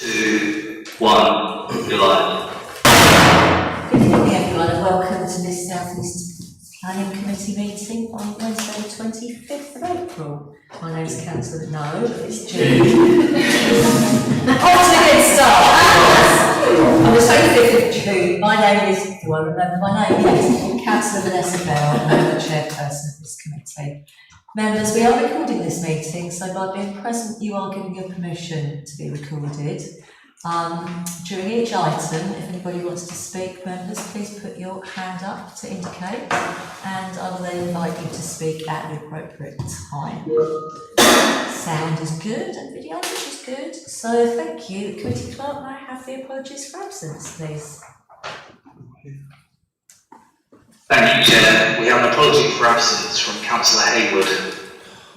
2, 1, you're live. Good evening everyone and welcome to this South East Planning Committee meeting on Wednesday the 25th of April. My name is Councillor, no, it's June. On to a good start. On the 25th of June, my name is, do I remember my name? Yes, Councillor Vanessa Bell, and I'm the Chairperson of this committee. Members, we are recording this meeting, so by being present you are giving your permission to be recorded. During each item, if anybody wants to speak, members, please put your hand up to indicate, and I will then invite you to speak at the appropriate time. Sound is good and video is good, so thank you. Committee Clerk, may I have the apologies for absence, please? Thank you, Chair. We have an apology for absence from Councillor Hayward.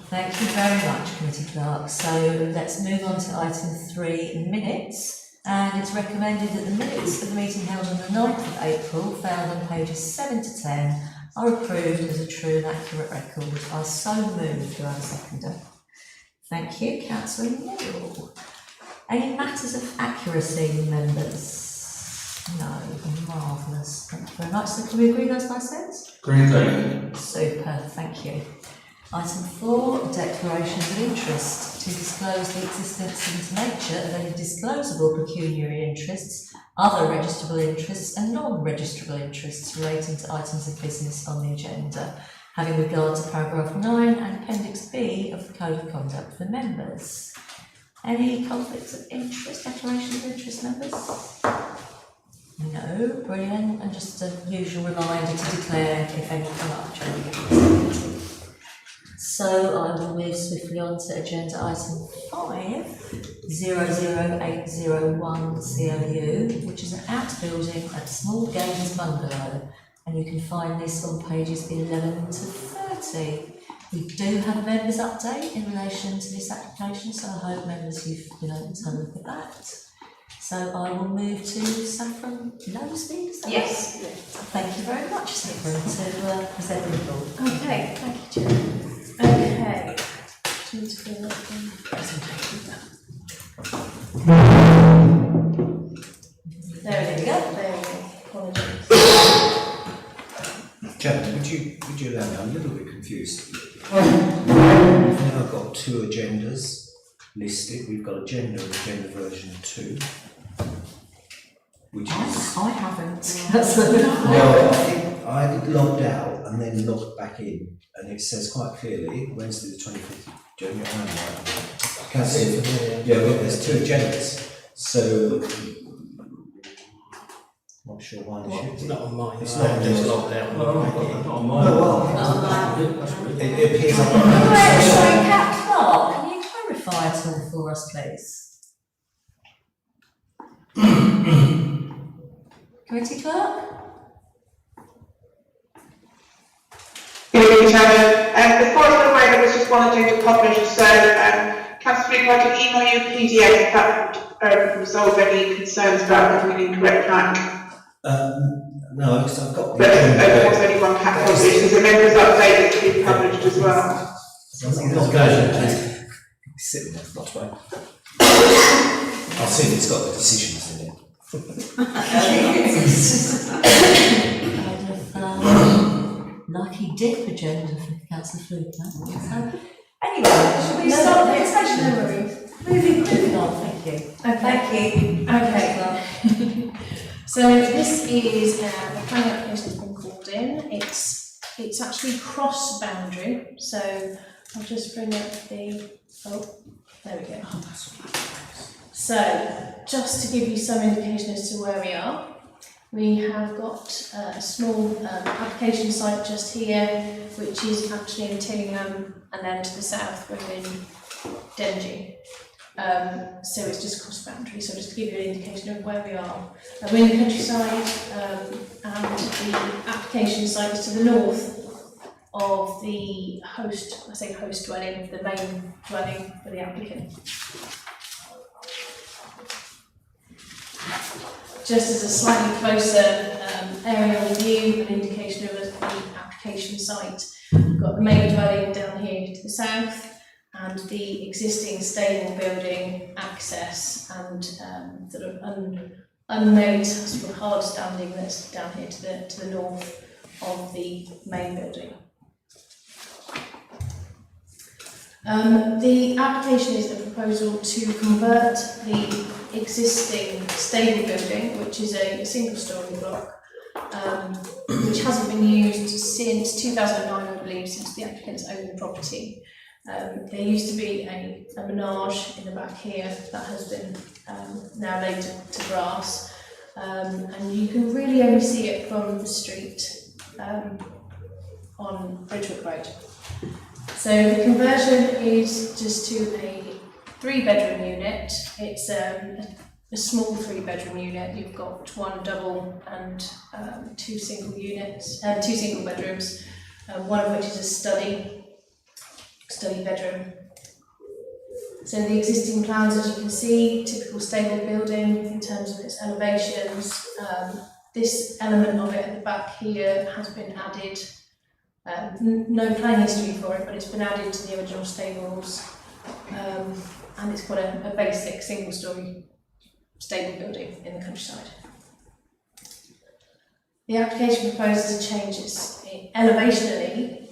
Thank you very much, Committee Clerk. So let's move on to item 3, minutes. And it's recommended that the minutes of the meeting held on the 9th of April, found on pages 7 to 10, are approved as a true and accurate record. I so move. Do I have a seconder? Thank you, Councillor Neal. Any matters of accuracy, members? No, marvellous. Thank you very much. So can we agree those by sense? Green. Super, thank you. Item 4, declarations of interest. To disclose the existence and nature of any disclosable pecuniary interests, other registrable interests and non-registrable interests relating to items of business on the agenda, having regard to paragraph 9 and appendix B of the Code of Conduct for members. Any conflicts of interest, declarations of interest, members? No, brilliant. And just a usual reminder to declare if any come up during the meeting. So I will move swiftly on to agenda item 5, 00801 CLU, which is an outbuilding at small Gaynes Bungalow, and you can find this on pages 11 to 30. We do have a members update in relation to this application, so I hope members you've been able to have a look at that. So I will move to Saffron Lowsby. Yes. Thank you very much, Saffron, to present the report. Okay, thank you, Chair. Okay. Just fill up the presentation. There we go. There we go. Apologies. Chairman, would you allow me? I'm a little bit confused. We've now got 2 agendas listed. We've got agenda version 2. Which is... I haven't. Well, I think I logged out and then logged back in, and it says quite clearly Wednesday the 25th of January. Yeah, well, there's 2 agendas. So, not sure why they should be. It's not on mine. It's not just logged out. Not on mine. It appears on Sorry, Cat Clark, can you clarify it all for us, please? Committee Clerk? Good evening, Chairman. Before I go away, there was just one thing to publish, so Councillor Speaker, I can email you a PDF if that would resolve any concerns about having an incorrect pack. No, because I've got... But there's only one pack published. There's a members update that's been published as well. Sitting there for that way. I'll see if it's got the decisions in it. Lucky dip agenda for Councillor Fluker. So, anyway, should we start the presentation? Moving on, thank you. Okay. Thank you. Okay. So this is the planning application has been called in. It's actually cross boundary. So I'll just bring up the there we go. So just to give you some indication as to where we are, we have got a small application site just here, which is actually in Tillingham, and then to the south we're in Dengie. So it's just cross boundary, so just to give you an indication of where we are. We're in the countryside, and the application site is to the north of the host, I say host dwelling, the main dwelling for the applicant. Just as a slightly closer aerial view, an indication of the application site, we've got the main dwelling down here to the south, and the existing stable building access and sort of unmade sort of hard standing that's down here to the north of the main building. The application is a proposal to convert the existing stable building, which is a single-storey block, which hasn't been used since 2009, I believe, since the applicants owned the property. There used to be a menage in the back here that has been now laid to grass, and you can really only see it from the street on Bridgewood Road. So the conversion is just to a 3-bedroom unit. It's a small 3-bedroom unit. You've got 1 double and 2 single units, 2 single bedrooms, one of which is a study bedroom. So the existing plans, as you can see, typical stable building in terms of its elevations. This element of it at the back here has been added. No planning history for it, but it's been added to the original stables, and it's got a basic single-storey stable building in the countryside. The application proposes changes elevationally,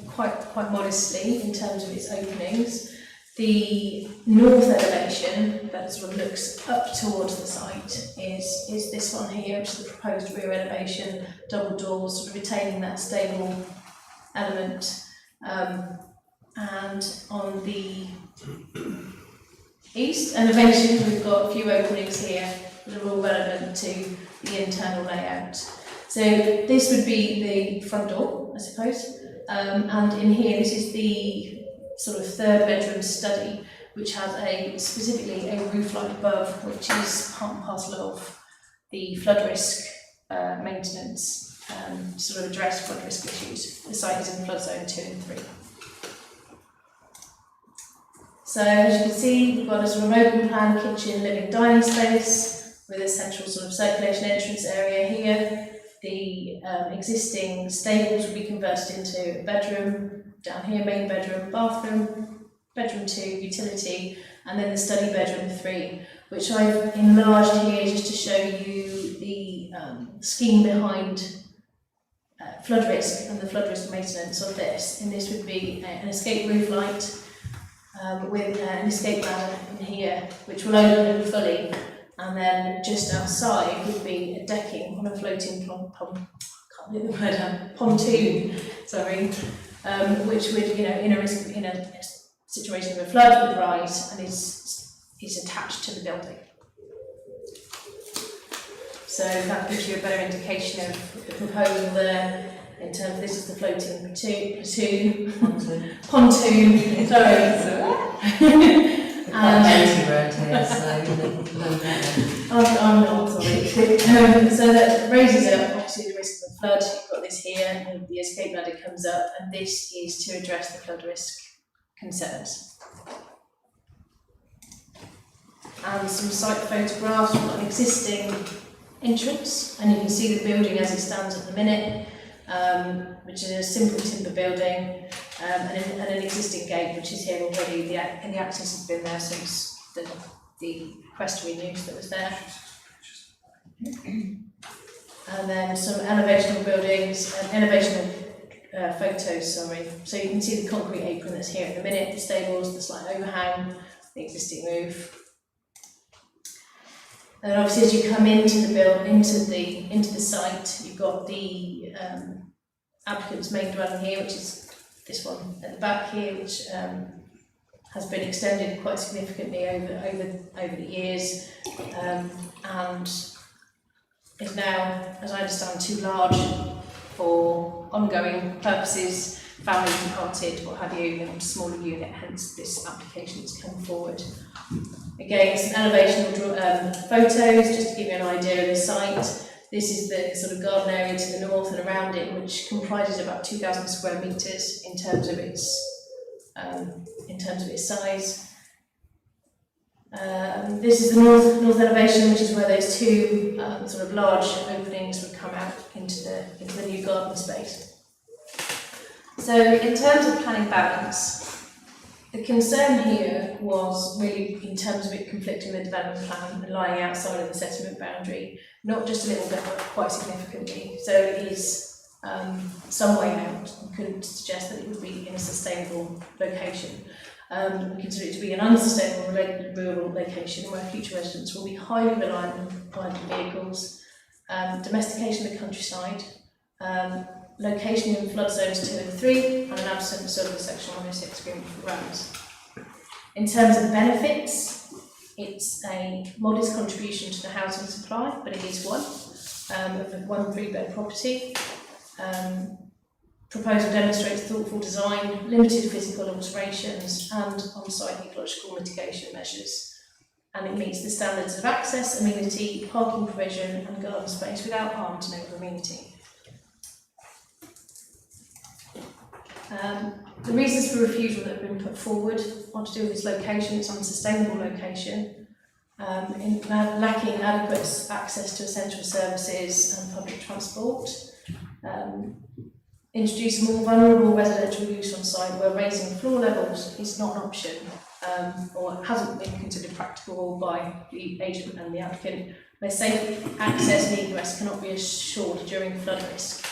quite modestly in terms of its openings. The north elevation that sort of looks up towards the site is this one here, which is the proposed rear elevation, double doors, sort of retaining that stable element. And on the east elevation, we've got a few openings here that are all relevant to the internal layout. So this would be the front door, I suppose. And in here, this is the sort of 3rd bedroom study, which has specifically a roof light above, which is part and parcel of the flood risk maintenance, sort of address flood risk issues. The site is in flood zone 2 and 3. So as you can see, we've got a sort of open plan kitchen, living, dining space with a central sort of circulation entrance area here. The existing stables will be converted into a bedroom, down here main bedroom, bathroom, bedroom 2, utility, and then the study bedroom 3, which I've enlarged here just to show you the scheme behind flood risk and the flood risk maintenance of this. And this would be an escape roof light with an escape ladder in here, which will open fully. And then just outside would be a decking on a floating pontoon, which would, in a situation of a flood, would rise and is attached to the building. So that gives you a better indication of the proposal there. In terms of this is the floating pontoon. Sorry. I'm not sorry. So that raises up obviously the risk of the flood. You've got this here, and the escape ladder comes up, and this is to address the flood risk concerns. And some site photographs of an existing entrance, and you can see the building as it stands at the minute, which is a simple timber building, and an existing gate which is here already, and the access has been there since the equestrian use that was there. And then some elevational buildings, photos, sorry. So you can see the concrete apron that's here at the minute, the stables, the slight overhang, the existing roof. And then obviously as you come into the into the site, you've got the applicant's main dwelling here, which is this one at the back here, which has been extended quite significantly over the years, and is now, as I understand, too large for ongoing purposes, family departed, what have you, and a smaller unit, hence this application has come forward. Again, some elevational photos, just to give you an idea of the site. This is the sort of garden area to the north and around it, which comprises about 2,000 square metres in terms of its size. This is the north elevation, which is where those 2 sort of large openings would come out into the new garden space. So in terms of planning balance, The concern here was really in terms of it conflicting with the development plan and lying outside of the settlement boundary, not just a little bit, but quite significantly. So it is some way out. We couldn't suggest that it would be in a sustainable location. We consider it to be an unsustainable rural location where future residents will be highly reliant on private vehicles, domestication of the countryside, location in flood zones 2 and 3, and an absence of the Section 106 agreement for grounds. In terms of benefits, it's a modest contribution to the housing supply, but it is one, of a 1 3-bed property. Proposal demonstrates thoughtful design, limited physical alterations, and on-site ecological mitigation measures. And it meets the standards of access, amenity, parking provision, and garden space without harm to neighbour amenity. The reasons for refusal that have been put forward are to do with its location, its unsustainable location, in lacking adequate access to essential services and public transport, introduce more vulnerable residential use on site where raising floor levels is not an option, or hasn't been considered practicable by the agent and the applicant, where safe access and egress cannot be assured during flood risk.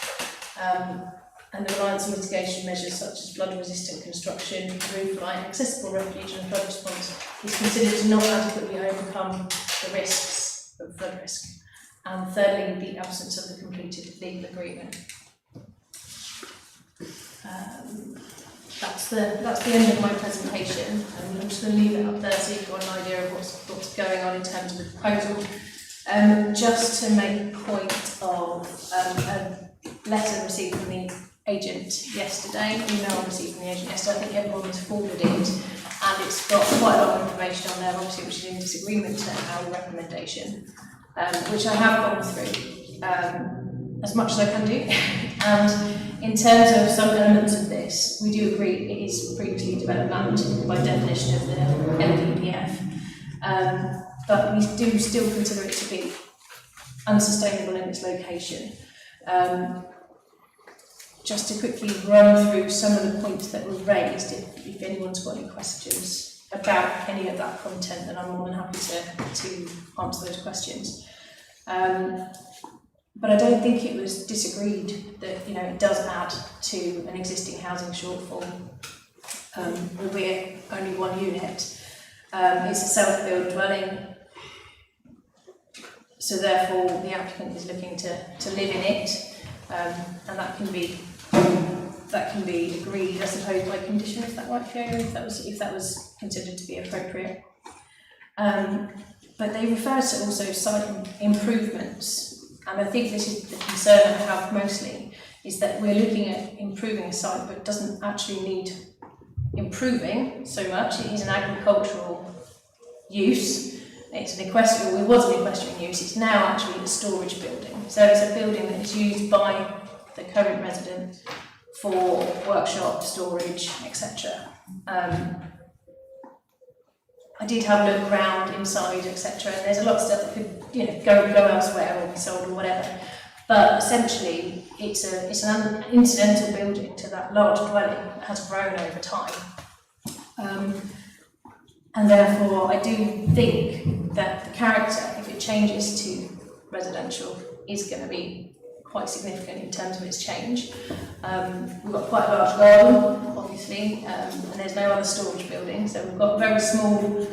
And the reliance on mitigation measures such as flood-resistant construction, roof line, accessible refuge and flood response is considered to not adequately overcome the risks of flood risk. And thirdly, the absence of the completed legal agreement. That's the end of my presentation, and I'm just going to leave it up there so you've got an idea of what's going on in terms of the proposal. Just to make a point of a letter received from the agent yesterday, email received from the agent yesterday. I think everyone was forwarded it, and it's got quite a lot of information on there, obviously, which is in disagreement to our recommendation, which I have gone through as much as I can do. And in terms of some elements of this, we do agree it is previously developed land by definition of the LPPF, but we do still consider it to be unsustainable in its location. Just to quickly run through some of the points that were raised, if anyone's got any questions about any of that content, then I'm more than happy to answer those questions. But I don't think it was disagreed that it does add to an existing housing shortfall, albeit only one unit. It's a self-built dwelling, so therefore the applicant is looking to live in it, and that can be agreed, I suppose, by condition, is that right, Fiona? If that was considered to be appropriate. But they refer to also site improvements. And I think this is the concern I have mostly, is that we're looking at improving a site, but it doesn't actually need improving so much. It is an agricultural use. It's an equestrian, it was an equestrian use, it's now actually a storage building. So it's a building that is used by the current resident for workshop, storage, etc. I did have a look around inside, etc., and there's a lot of stuff that could, go elsewhere or be sold or whatever. But essentially, it's an incidental building to that large dwelling that has grown over time. And therefore, I do think that the character, if it changes to residential, is going to be quite significant in terms of its change. We've got quite a large garden, obviously, and there's no other storage building, so we've got a very small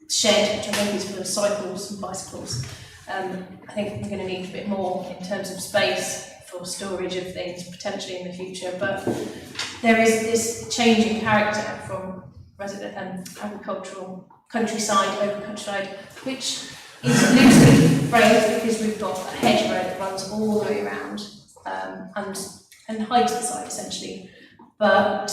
shed, which I think is for cycles and bicycles. I think we're going to need a bit more in terms of space for storage of things potentially in the future, but there is this change in character from resident and agricultural countryside, open countryside, which is loosely phrased because we've got a hedgerow that runs all the way around and hides the site essentially. But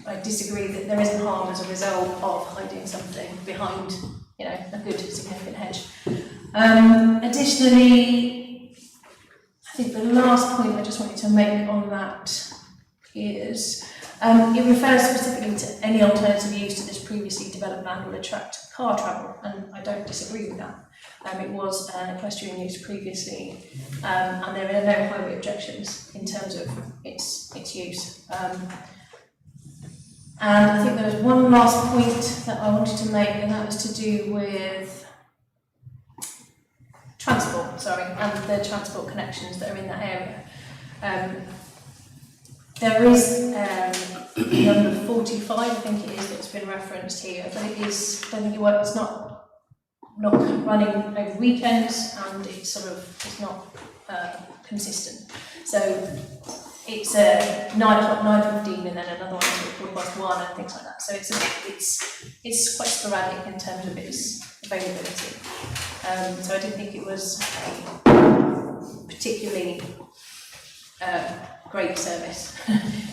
I disagree that there isn't harm as a result of hiding something behind, a good significant hedge. Additionally, I think the last point I just wanted to make on that is it refers specifically to any alternative use to this previously developed land will attract car travel, and I don't disagree with that. It was an equestrian use previously, and there are no highway objections in terms of its use. And I think there was one last point that I wanted to make, and that was to do with transport, and the transport connections that are in that area. There is number 45, I think it is, that's been referenced here, but it's not running over weekends, and it's not consistent. So it's 9 o'clock, 9:15, and then another one at 1:15, and things like that. So it's quite sporadic in terms of its availability. So I didn't think it was a particularly great service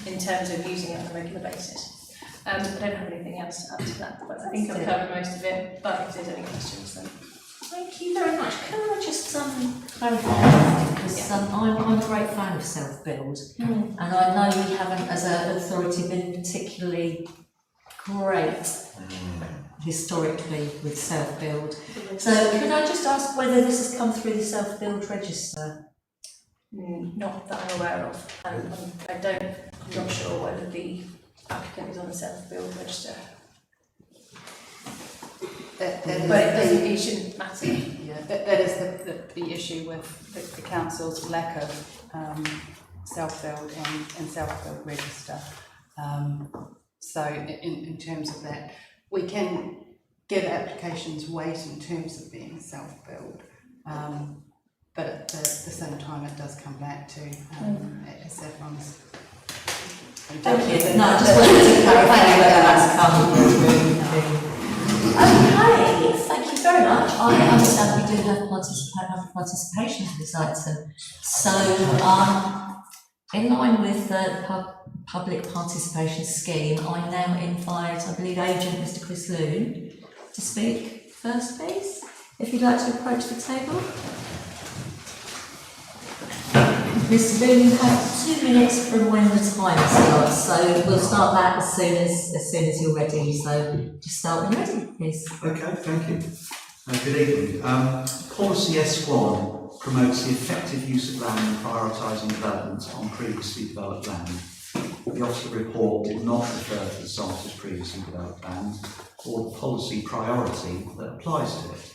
in terms of using it on a regular basis. I don't have anything else to add to that, but I think I've covered most of it. But if there's any questions, then. Thank you very much. Can I just clarify, because I'm a great fan of self-build, and I know we haven't, as an authority, been particularly great historically with self-build. So can I just ask whether this has come through the self-build register? Not that I'm aware of, and I'm not sure whether the applicant is on the self-build register. But it shouldn't matter. Yeah, that is the issue with the council's lack of self-build and self-build register. So in terms of that, we can give applications weight in terms of being self-build, but at the same time it does come back to Saffron's. Thank you. No, I just wanted to clarify whether that's come through. Okay, thank you very much. I understand we do have participation for this item. So, in line with the public participation scheme, I now invite, I believe, Agent Mr. Chris Loon to speak first, please. If you'd like to approach the table. Mr. Loon, you have 2 minutes from when the timer starts, so we'll start that as soon as you're ready. So just start when you're ready, please. Okay, thank you. Good evening. Policy S1 promotes the effective use of land and prioritising development on previously developed land. The Officer report did not refer to the site as previously developed land or the policy priority that applies to it.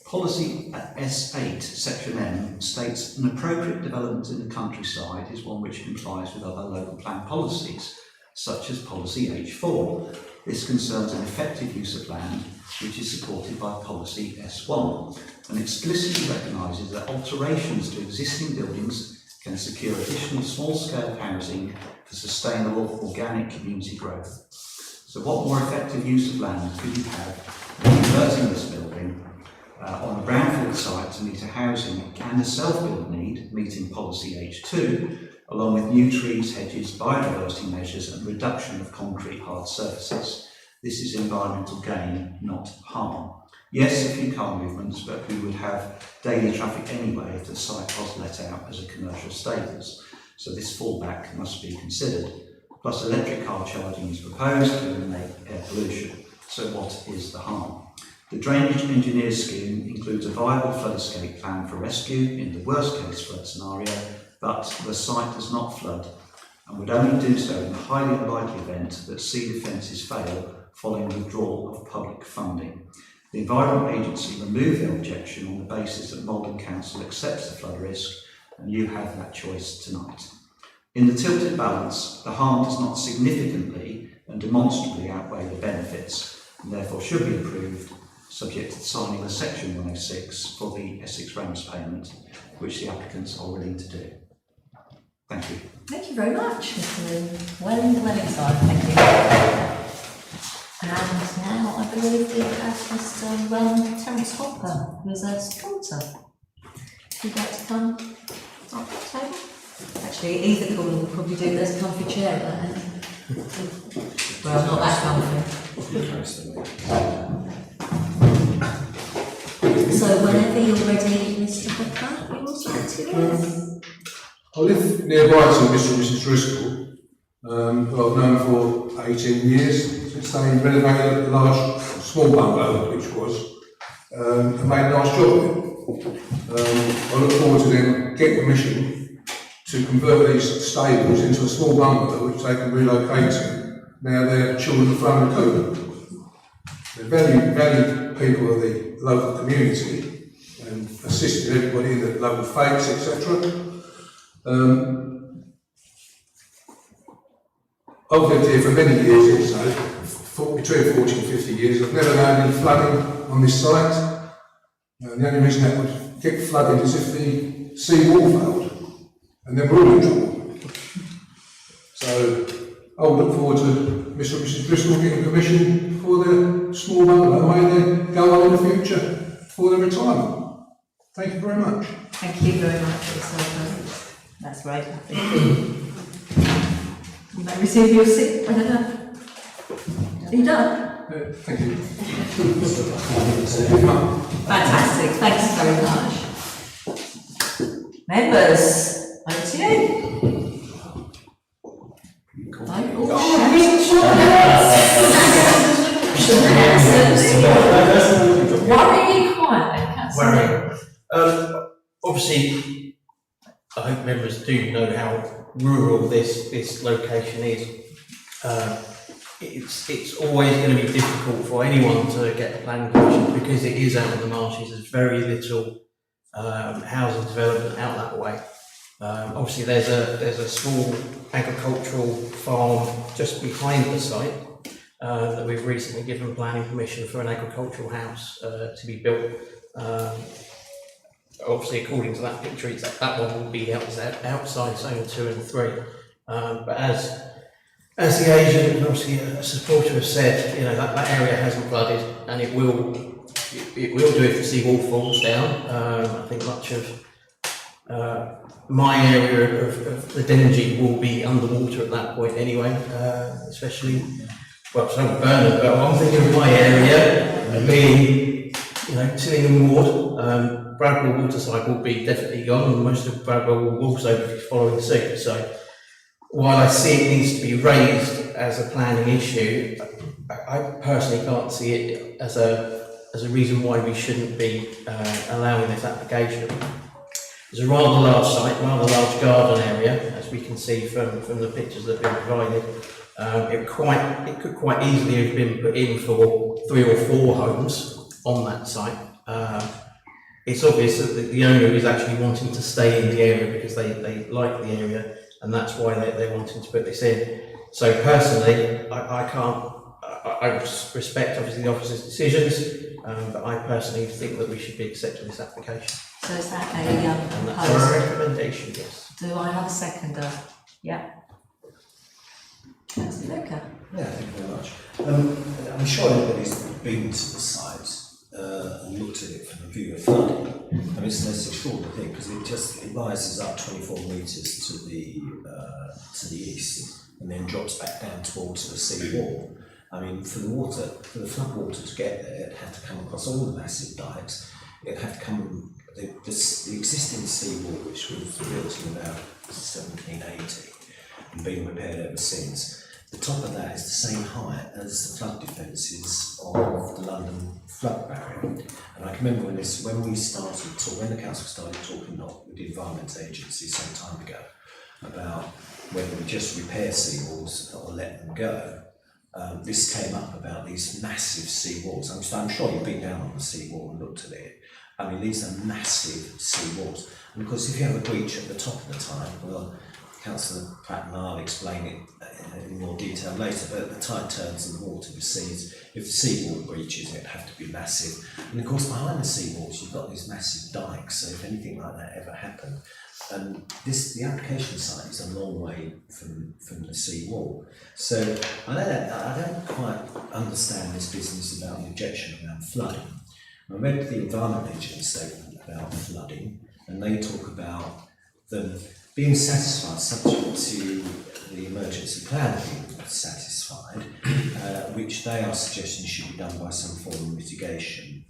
Policy S8, section M, states an appropriate development in the countryside is one which complies with other local plan policies, such as policy H4. This concerns an effective use of land, which is supported by policy S1, and explicitly recognises that alterations to existing buildings can secure additional small-scale housing for sustainable organic community growth. So what more effective use of land could you have than converting this building on a brownfield site to meet a housing and a self-build need, meeting policy H2, along with new trees, hedges, biodiversity measures and reduction of concrete hard surfaces. This is environmental gain, not harm. Yes, a few car movements, but we would have daily traffic anyway if the site was let out as a commercial status. So this fallback must be considered. Plus electric car charging is proposed to eliminate air pollution. So what is the harm? The Drainage Engineers Scheme includes a viable flood escape plan for rescue in the worst case flood scenario, but the site does not flood and would only do so in the highly unlikely event that sea defences fail following withdrawal of public funding. The Environment Agency removed their objection on the basis that Malden Council accepts the flood risk, and you have that choice tonight. In the tilted balance, the harm does not significantly and demonstrably outweigh the benefits, and therefore should be approved, subject to signing the Section 106 for the Essex Rams payment, which the applicants are willing to do. Thank you. Thank you very much, Mr. Loon. Well inside, thank you. And now I believe we have Mr. Terence Hopper, who is a supporter. If you'd like to come up to the table. Actually, either corner will probably do this comfy chair at that end. Well, not that comfy. So whenever you're ready, Mr. Hopper, we will start to go. I live nearby to Mr. and Mrs. Driscoll, who I've known for 18 years, since they renovated a large, small bungalow, which was, and made a nice job of it. I look forward to them getting permission to convert these stables into a small bungalow which they can relocate to now they're children of flood and coup. They're valued people of the local community and assisted everybody in the local faiths, etc. I've lived here for many years, also, between 40 and 50 years. I've never known any flooding on this site. The only reason that would get flooded is if the sea wall failed, and then we're all in trouble. So I'll look forward to Mr. and Mrs. Bristol getting permission for their small bungalow where they go on in the future for their retirement. Thank you very much. Thank you very much for yourself. That's great. Thank you. You may receive your seat when you're done. Are you done? Thank you. Fantastic, thanks very much. Members, over to you. Worryingly quiet then, Councillor. Obviously, I hope members do know how rural this location is. It's always going to be difficult for anyone to get a planning permission because it is out in the marshes. There's very little housing development out that way. Obviously, there's a small agricultural farm just behind the site that we've recently given planning permission for an agricultural house to be built. Obviously, according to that picture, that one will be outside zone 2 and 3. But as the agent and obviously a supporter have said, you know, that area hasn't flooded, and it will do if the seawall falls down. I think much of my area of the Dengie will be underwater at that point anyway, especially, well, so Burnham, but I'm thinking of my area being, you know, Tillingham Ward. Bradwell waterside will be definitely gone, and most of Bradwell will also be following suit. So while I see it needs to be raised as a planning issue, I personally can't see it as a reason why we shouldn't be allowing this application. It's a rather large site, rather large garden area, as we can see from the pictures that have been provided. It could quite easily have been put in for 3 or 4 homes on that site. It's obvious that the owner is actually wanting to stay in the area because they like the area, and that's why they're wanting to put this in. So personally, I respect obviously the officer's decisions, but I personally think that we should be accepting this application. So is that a And that's our recommendation, yes. Do I have a seconder? Yeah. Councillor Luca. Yeah, thank you very much. I'm sure everybody's been to the site and looked at it from the view of flooding. I mean, it's the most extraordinary thing because it rises up 24 metres to the east and then drops back down towards the sea wall. I mean, for the flood water to get there, it had to come across all the massive dikes. It had to come the existing sea wall, which was built in about 1780 and been repaired ever since. The top of that is the same height as the flood defences of the London flood barrier. And I can remember when the council started talking with the Environment Agency some time ago about whether we just repair seawalls or let them go. This came up about these massive seawalls. I'm sure you've been down on the seawall and looked at it. I mean, these are massive seawalls. And of course, if you have a breach at the top of the tide, well, Councillor Pratt and I'll explain it in more detail later, but the tide turns and the water recedes. If the seawall breaches, it'd have to be massive. And of course, behind the seawalls, you've got these massive dikes, so if anything like that ever happened, and the application site is a long way from the seawall. So I don't quite understand this business about the objection around flooding. I read the Environment Agency statement about flooding, and they talk about them being satisfied, subject to the emergency plan being satisfied, which they are suggesting should be done by some form of mitigation.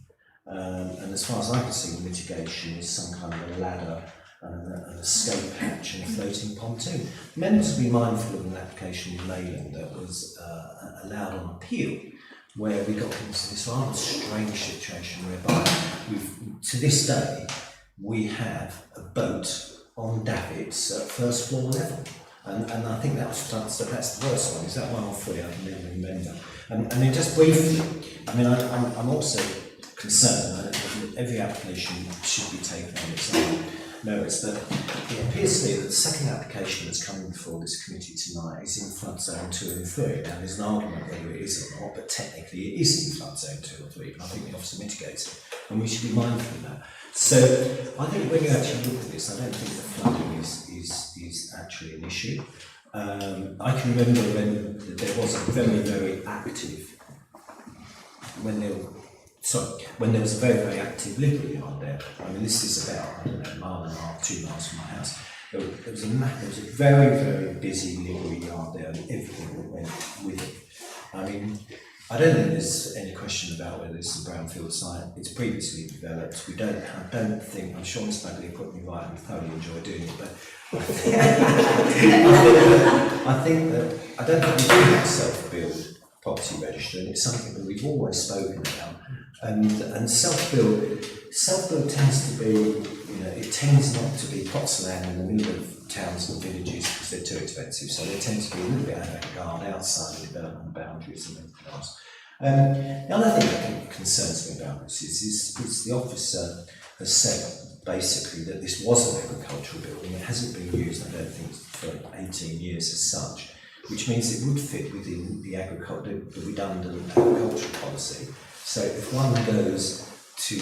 And as far as I can see, the mitigation is some kind of a ladder, an escape hatch and a floating pontoon. Members will be mindful of an application in Leyland that was allowed on appeal, where we got into this rather strange situation whereby to this day we have a boat on davits at first floor level. And I think that's the worst one. Is that one or three? I can never remember. And then just briefly, I mean, I'm also concerned that every application should be taken on its own merits, but it appears to me that the second application that's coming before this committee tonight is in flood zone 2 and 3. Now, there's an argument whether it is or not, but technically it is in flood zone 2 or 3, but I think the officer mitigates it, and we should be mindful of that. So I think when you actually look at this, I don't think the flooding is actually an issue. I can remember when there was a very active, when there was a very active livery yard there. I mean, this is about, I don't know, a mile and a half, 2 miles from my house. There was a very busy livery yard there, and everything that went with it. I mean, I don't think there's any question about whether this is a brownfield site. It's previously developed. I'm sure Ms. Bagley put me right and thoroughly enjoy doing it, but I don't think we do have self-build property register, and it's something that we've always spoken about. And self-build tends to be, it tends not to be plots of land in the middle of towns and villages because they're too expensive, so they tend to be a little bit avant-garde outside the development boundaries and everything else. The other thing I think concerns me about this is the officer has said basically that this was an agricultural building. It hasn't been used, I don't think, for 18 years as such, which means it would fit within the redundant agricultural policy. So if one goes to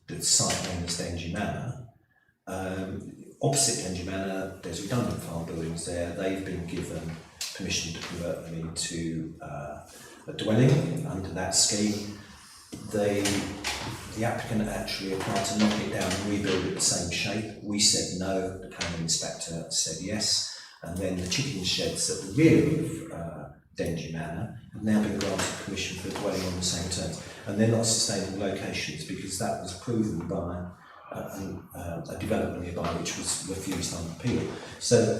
the site known as Dengie Manor, opposite Dengie Manor, there's redundant farm buildings there. They've been given permission to convert them into a dwelling under that scheme. The applicant actually applied to knock it down and rebuild it the same shape. We said no, the planning inspector said yes, and then the chicken sheds at the rear of Dengie Manor have now been granted permission for a dwelling on the same terms, and they're not sustainable locations because that was proven by a development nearby which was refused on appeal. So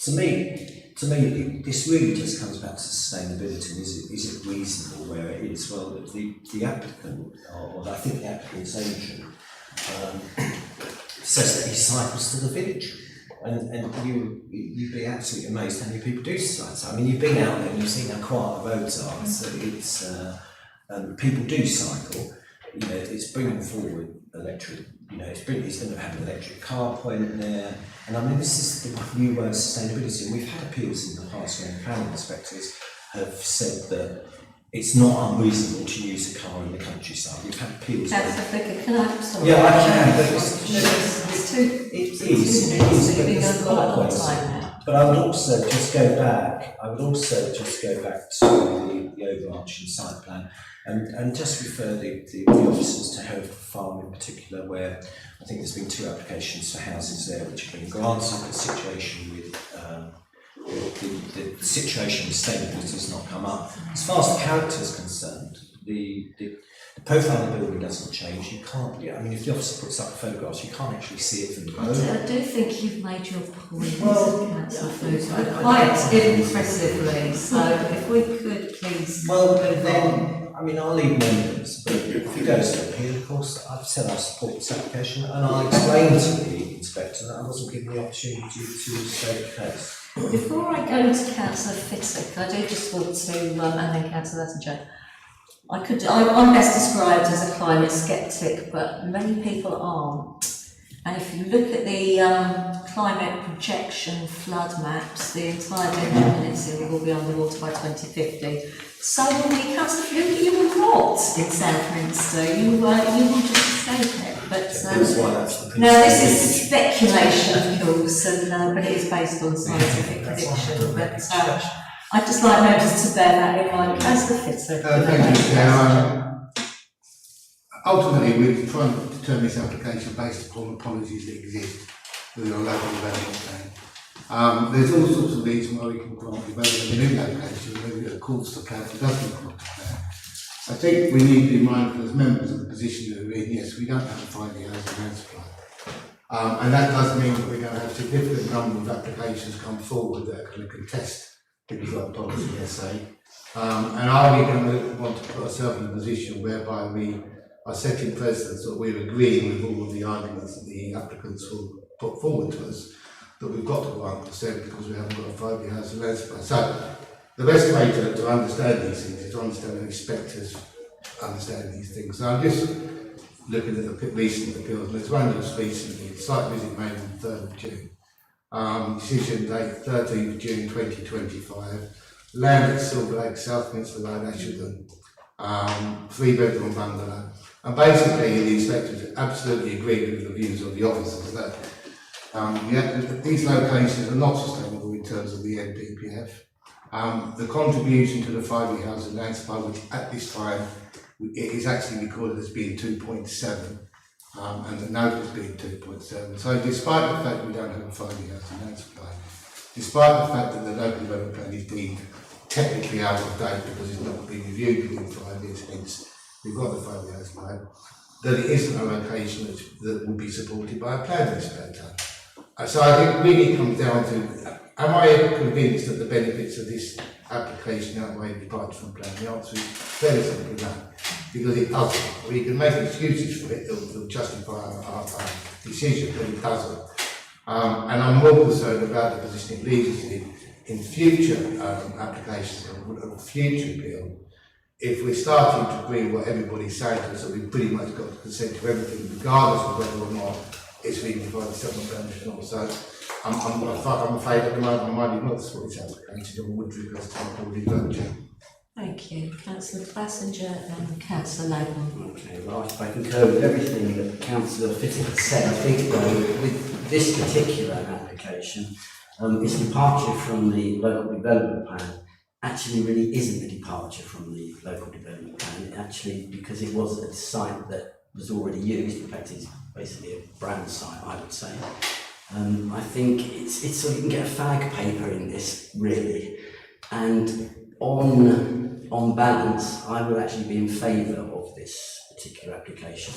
to me, this really just comes back to sustainability. Is it reasonable where it is? Well, the applicant, or I think the applicant's agent, says that he cycles to the village. And you'd be absolutely amazed how many people do cycle. I mean, you've been out there and you've seen how quiet the roads are. So people do cycle. It's bringing forward electric. It's going to have an electric car point there. And I mean, this is the new word sustainability. And we've had appeals in the past when planning inspectors have said that it's not unreasonable to use a car in the countryside. We've had appeals. That's a figure. Can I? Sorry. Yeah, I can. But it's too. It is. But there's a lot of ways. But I would also just go back. To the overarching site plan, and just refer the officers to Hereford Farm in particular, where I think there's been 2 applications for houses there which have been granted. The situation with the situation with sustainability has not come up. As far as the character is concerned, the profile of the building doesn't change. You can't. I mean, if the officer puts up photographs, you can't actually see it from the road. I do think you've made your point, Councillor Food, quite impressively. So if we could please. Well, then, I mean, I'll leave members, but if he goes to appeal, of course, I've said I support this application, and I'll explain to the inspector that I wasn't given the opportunity to state the case. Before I go to Councillor Fittick, I do just want to, and then Councillor Attenborough. I'm best described as a climate sceptic, but many people aren't. And if you look at the climate projection flood maps, the entire Dengie Peninsula will be underwater by 2050. So will be Councillor Fluke, you will not in Southminster. You will just escape it. But now this is speculation, of course, and but it is based on scientific prediction. But I'd just like members to bear that in mind. Councillor Fittick. Thank you, Chair. Ultimately, we're trying to determine this application based upon the policies that exist within our local development plan. There's all sorts of reasons why we can grant development in a new location, maybe at calls to council doesn't grant to plan. I think we need to be mindful as members of the position that we're in. Yes, we don't have to find the housing and supply. And that does mean that we're going to have a significant number of applications come forward that are going to contest things like policy SA. And are we going to want to put ourselves in a position whereby we are setting precedents that we're agreeing with all of the arguments that the applicants will put forward to us? that we've got to 1% because we haven't got a 5-year house and land supply. So the best way to understand these things is to understand how inspectors understand these things. So I'm just looking at the recent appeals, and there's one just recently, site visit made on the 3rd of June. Decision date 13th of June 2025. Land at Silver Lake, Southminster Road, Ashton, 3-bedroom bungalow. And basically the inspectors absolutely agree with the views of the officers that these locations are not sustainable in terms of the NPPF. The contribution to the 5-year house and land supply, which at this time it is actually recorded as being 2.7, and the note as being 2.7. So despite the fact we don't have a 5-year house and land supply, despite the fact that the local development plan is deemed technically out of date because it's not been reviewed within 5 years, hence we've got the 5-year house plan, that it isn't a location that will be supported by a planning inspector. So I think really it comes down to, am I convinced that the benefits of this application outweigh departure from plan? The answer is fairly simply no, because it doesn't. We can make excuses for it that will justify our decision, but it doesn't. And I'm more concerned about the position it leaves us in future applications of future appeal. If we're starting to agree what everybody's saying to us, that we've pretty much got to consent to everything, regardless of whether or not it's been provided settlement permission or so. I'm afraid at the moment I might not support this application and would request to be voted. Thank you. Councillor Passenger and Councillor Noble. Okay, well, I concur with everything that Councillor Fitton has said. I think though, with this particular application, its departure from the local development plan actually really isn't a departure from the local development plan. It actually, because it was a site that was already used, in fact it's basically a brand site, I would say. I think it's so you can get a fag paper in this, really. And on balance, I would actually be in favour of this particular application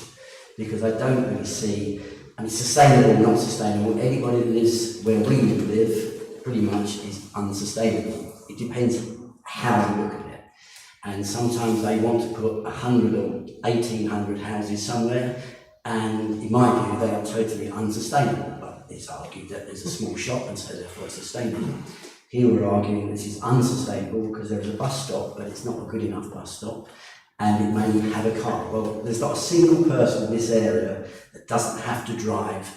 because I don't really see, and it's sustainable, not sustainable. Anybody that lives where we live pretty much is unsustainable. It depends how you look at it. And sometimes they want to put 100 or 1,800 houses somewhere, and in my view, they are totally unsustainable. But it's argued that there's a small shop, and so therefore it's sustainable. Here we're arguing this is unsustainable because there's a bus stop, but it's not a good enough bus stop, and it may have a car. Well, there's not a single person in this area that doesn't have to drive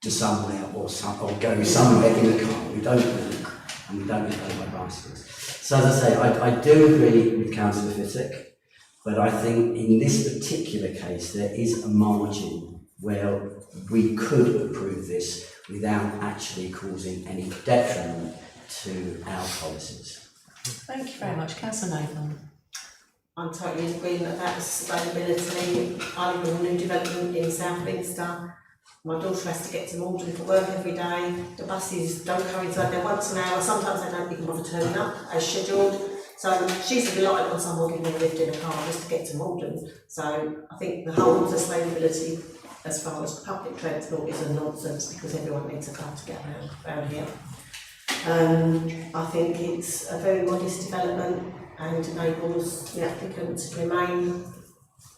to somewhere or go somewhere in a car. We don't walk, and we don't get by bicycles. So as I say, I do agree with Councillor Fittick, but I think in this particular case there is a margin where we could approve this without actually causing any detriment to our policies. Thank you very much. Councillor Noble. I'm totally in agreement about the sustainability. I live in a new development in Southminster. My daughter has to get to Malden for work every day. The buses don't coincide there once an hour. Sometimes they don't even bother turning up as scheduled. So she's reliant on someone giving her a lift in a car just to get to Malden. So I think the whole sustainability as far as public transport is a nonsense because everyone needs a car to get around here. I think it's a very modest development and enables the applicant to remain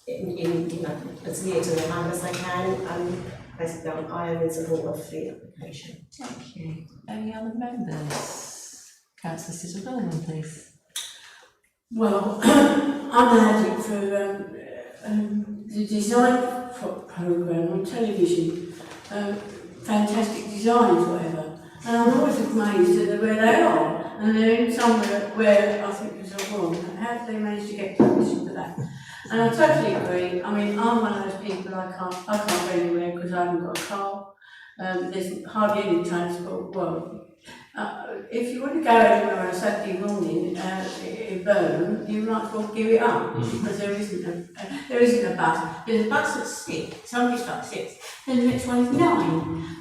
in as near to their home as they can. Basically, I am in support of the application. Thank you. Any other members? Councillor Sizzle-Norman, please. Well, I'm an addict for the design programme on television, fantastic designs, whatever. And I'm always amazed at where they are, and they're in somewhere where I think it's all wrong. How did they manage to get permission for that? And I totally agree. I mean, I'm one of those people I can't go anywhere because I haven't got a car. There's hardly any transport. Well, if you want to go anywhere on a Saturday morning in Burnham, you might as well give it up because there isn't a bus. There's a bus at 6. Somebody starts at 6. Then the next one is 9.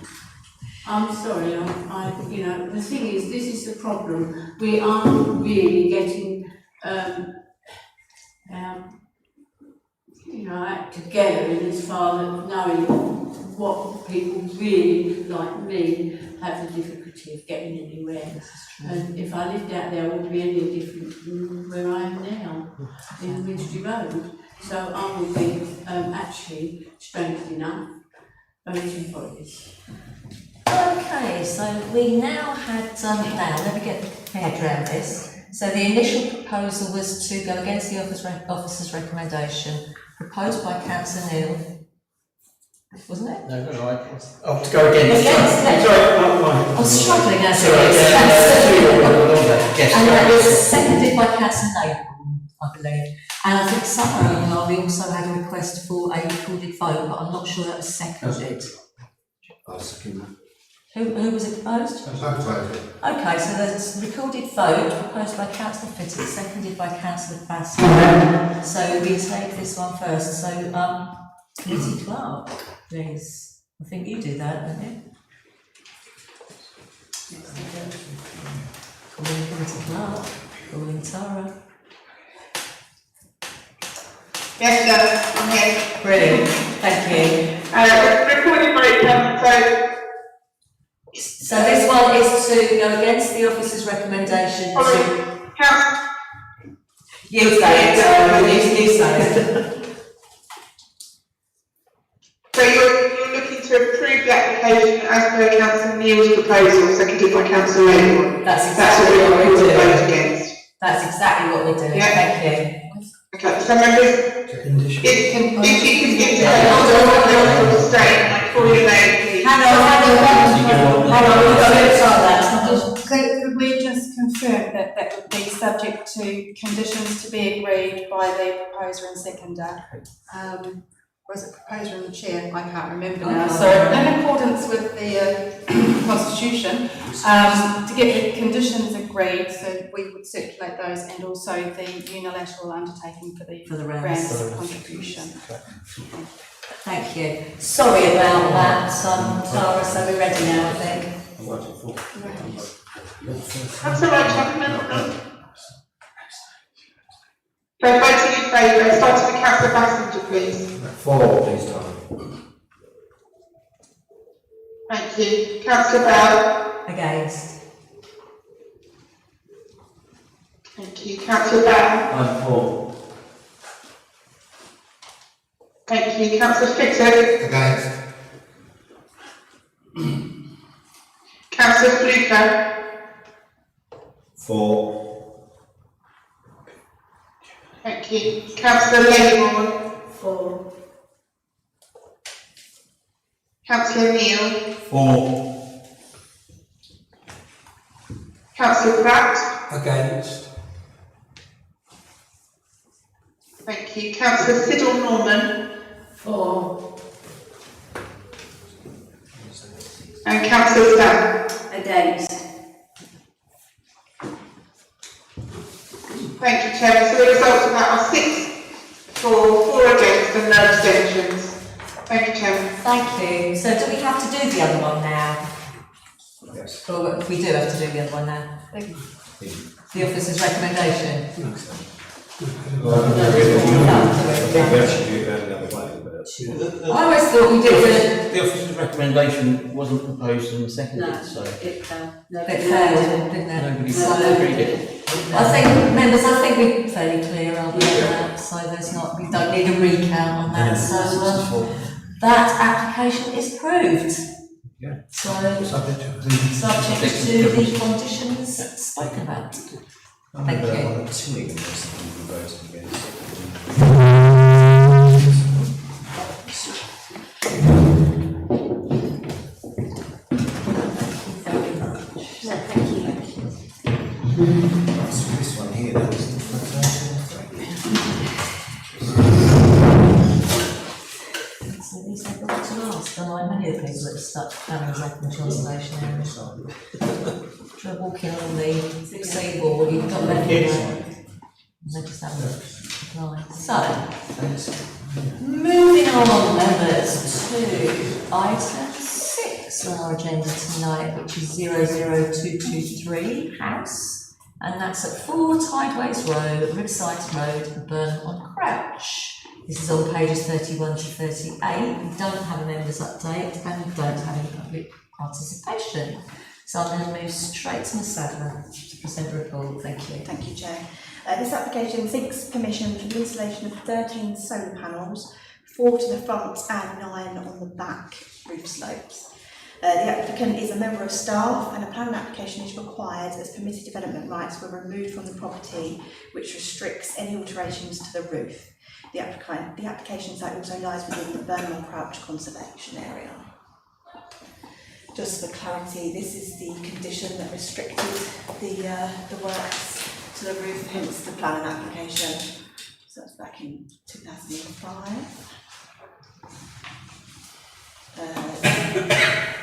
I'm sorry. The thing is, this is the problem. We aren't really getting act together in as far as knowing what people really like me have the difficulty of getting anywhere. And if I lived out there, I wouldn't be any different from where I am now in Winchester Road. So I would be actually strength enough. Motion for this. Okay, so we now had, now, let me get my head around this. So the initial proposal was to go against the officer's recommendation, proposed by Councillor Neil, wasn't it? No, to go against. Against it. Sorry, I'm struggling as Sorry, and that was seconded by Councillor Napier, I believe. And I think somewhere we also had a request for a recorded vote, but I'm not sure that was seconded. I'll second that. Who was it proposed? Okay, so there's a recorded vote proposed by Councillor Fitton, seconded by Councillor Bassett. So we take this one first. So, committee clerk, please. I think you do that, don't you? Calling committee clerk, calling Tara. Yes, sir, I'm here. Brilliant, thank you. Recorded vote, So this one is to go against the officer's recommendation to... You say it, you say it. So you're looking to approve the application as per Councillor Neil's proposal, seconded by Councillor Labour. That's exactly what what we're doing. Vote against. That's exactly what we're doing, Yeah. thank you. Okay, so members, if you can get to hold on, stay, I call your name, please. Hang on, we've got to start that. Could we just confirm that that would be subject to conditions to be agreed by the proposer and seconder? Was it proposer and the chair? I can't remember now. So in accordance with the constitution, to get the conditions agreed, so we would circulate those and also the unilateral undertaking for the grants contribution. Thank you. Sorry about that, Tara, so we're ready now, I think. That's all right, Chairman. So voting in favour, starting with Councillor Bassett, please. For, please, Tom. Thank you. Councillor Bell. Against. Thank you. Councillor Bell. I'm for. Thank you. Councillor Fitton. Against. Councillor Fluker. For. Thank you. Councillor Labour. For. Councillor Neil. For. Councillor Pratt. Against. Thank you. Councillor Siddle Norman. For. And Councillor Stan. Against. Thank you, Chairman. So the results of that are 6 for, 4 against and no abstentions. Thank you, Chairman. Thank you. So do we have to do the other one now? Yes. Or we do have to do the other one now? The officer's recommendation? Well, I think we actually do it another way, but I always thought we did The officer's recommendation wasn't proposed and seconded, so It fell. No, it failed, didn't it? nobody So, agreed it. I think, members, I think we're fairly clear, aren't we, on that? So there's not, we don't need a recount on that, so that application is approved. Yeah. So, Subject to subject to the conditions spoken about. Thank you. on the Tillingham, there's something we voted against. So this one here, that was the So these are got to last, unlike many of the people that are stuck families up in the conservation area. Try walking on the seaboard, you've got left there. They just haven't applied. So, moving on, members, to item 6 on our agenda tonight, which is 00223 House, and that's at 4 Tideways Road, Riverside Road, Burnham-on-Crouch. This is on pages 31 to 38. We don't have a members update and we don't have any public participation. So I'm going to move straight to Ms Sadler to present the report. Thank you. Thank you, Chair. This application seeks permission for the installation of 13 solar panels, 4 to the front and 9 on the back roof slopes. The applicant is a member of staff and a planning application is required as permitted development rights were removed from the property, which restricts any alterations to the roof. The application site also lies within the Burnham-on-Crouch conservation area. Just for clarity, this is the condition that restricted the works to the roof, hence the planning application. So that's back in 2005.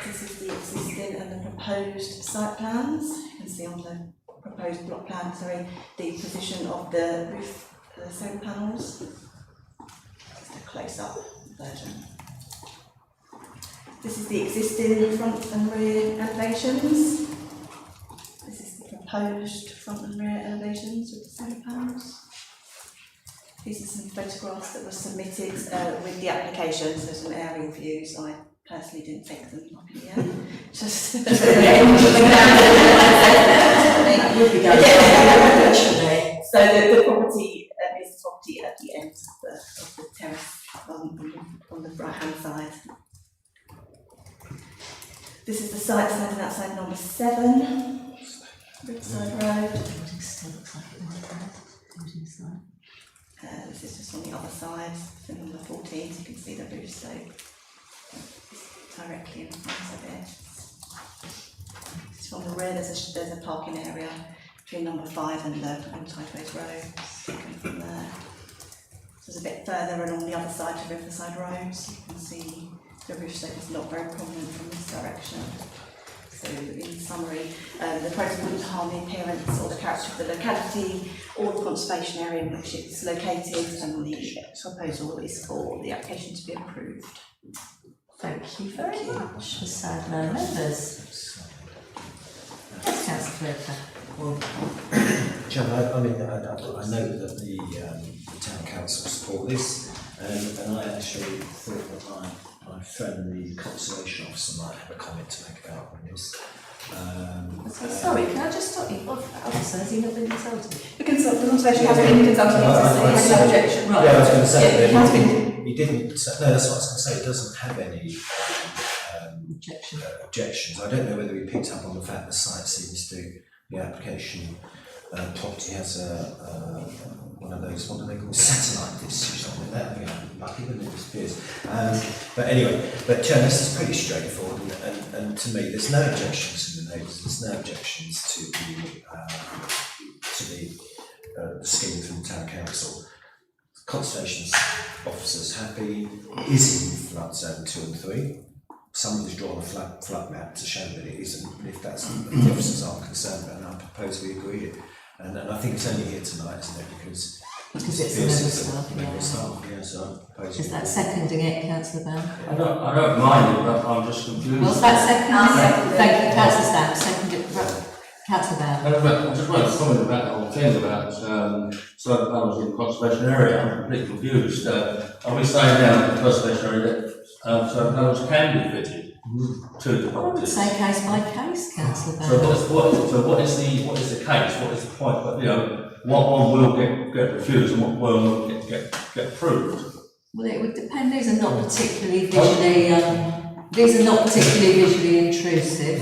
This is the existing and the proposed site plans. You can see on the proposed block plan, the position of the roof solar panels. Just a close-up version. This is the existing front and rear elevations. This is the proposed front and rear elevations with the solar panels. These are some photographs that were submitted with the application, so some aerial views. I personally didn't take them up in the air. Just so the property is the property at the end of the terrace on the right hand side. This is the site standing outside number 7, Riverside Road. This is just on the other side, so number 14, so you can see the roof slope directly in front of it. This is from the rear, there's a parking area between number 5 and Tideways Road, so you can from there. So it's a bit further along the other side to Riverside Road, so you can see the roof slope is not very prominent from this direction. So in summary, the project wouldn't harm the appearance or the character of the locality or the conservation area in which it's located, and the proposal is for the application to be approved. Thank you very much. The sad no members. Yes, Councillor Clerk. John, I know that the town council support this, and I actually thought that my friend, the conservation officer, might have a comment to make about this. Sorry, can I just stop you? What officer has he not been consulted? The conservation has been consulted, has no objection. Right. Yeah, I was going to say it has been. He didn't. No, that's what I was going to say. It doesn't have any objections. I don't know whether he picked up on the fact the site seems to the application. Property has one of those, what do they call, satellite dishes or something like that. Lucky when it disappears. But anyway, this is pretty straightforward, and to me, there's no objections to the neighbours. There's no objections to the scheme from the town council. Conservation officer's happy. Is in flood zone 2 and 3. Somebody's drawn a flood map to show that it isn't. If that's what the officers aren't concerned about, and I propose we agree it. And I think it's only here tonight, isn't it? Because it's a member staff. Yeah, so I'm proposing. Is that seconding it, Councillor Bell? I don't mind it, but I'm just confused. What's that second? Thank you, Councillor Stamp. Seconded. Councillor Bell. I just wanted to comment about the whole thing about solar panels in the conservation area. I'm completely confused. Are we saying now in the conservation area that solar panels can be fitted to the I would properties? say case by case, Councillor Bell. So what is the case? What is the point? But what one will get refused and what one will get approved. Well, it would depend. These are not particularly visually. These are not particularly visually intrusive.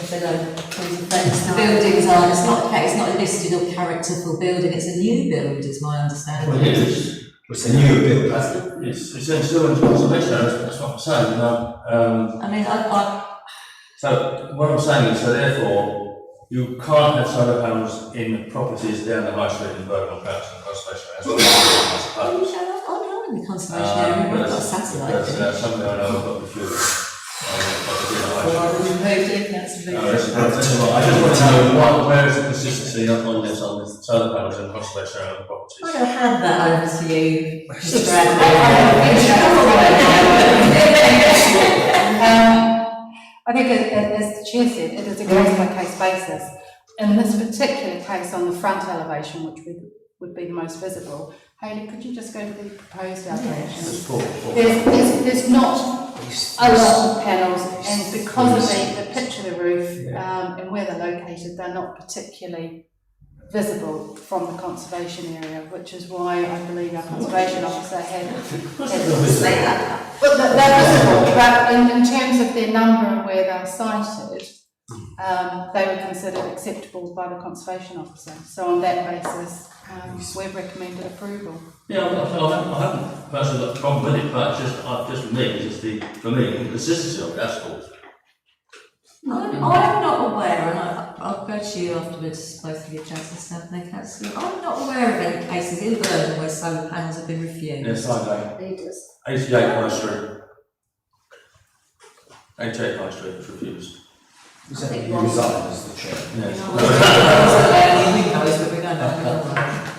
They don't cause offence. The buildings are. It's not a case. It's not a listed or characterful building. It's a new build, is my understanding. Well, it is. It's a new build. It's still in conservation area. That's what I'm saying. I mean, So what I'm saying is, so therefore, you can't have solar panels in properties down the high street in Burnham-on-Crouch and conservation area. I suppose. I'm in the conservation area. We've got a satellite. That's something I know I've got refused. I just want to know where is the consistency on this solar panels and conservation area properties. I'm going to hand that over to you, Mr. I think, as the Chair said, it is a case-by-case basis. In this particular case, on the front elevation, which would be the most visible, Hayley, could you just go to the proposed elevation? There's not a lot of panels, and because of the pitch of the roof and where they're located, they're not particularly visible from the conservation area, which is why I believe our conservation officer had Say that. Well, they're visible, but in terms of their number and where they're sited, they were considered acceptable by the conservation officer. So on that basis, we've recommended approval. Yeah, I haven't personally got a problem with it, but just for me, the consistency of it, that's all. I'm not aware, and I'll go to you afterwards, both of you, Councillor Stamp and Councillor. I'm not aware of any cases in Burnham where solar panels have been refused. Yes, I do. Leaders. 88 High Street. 88 High Street was refused. Is that you resign as the chair? Yes.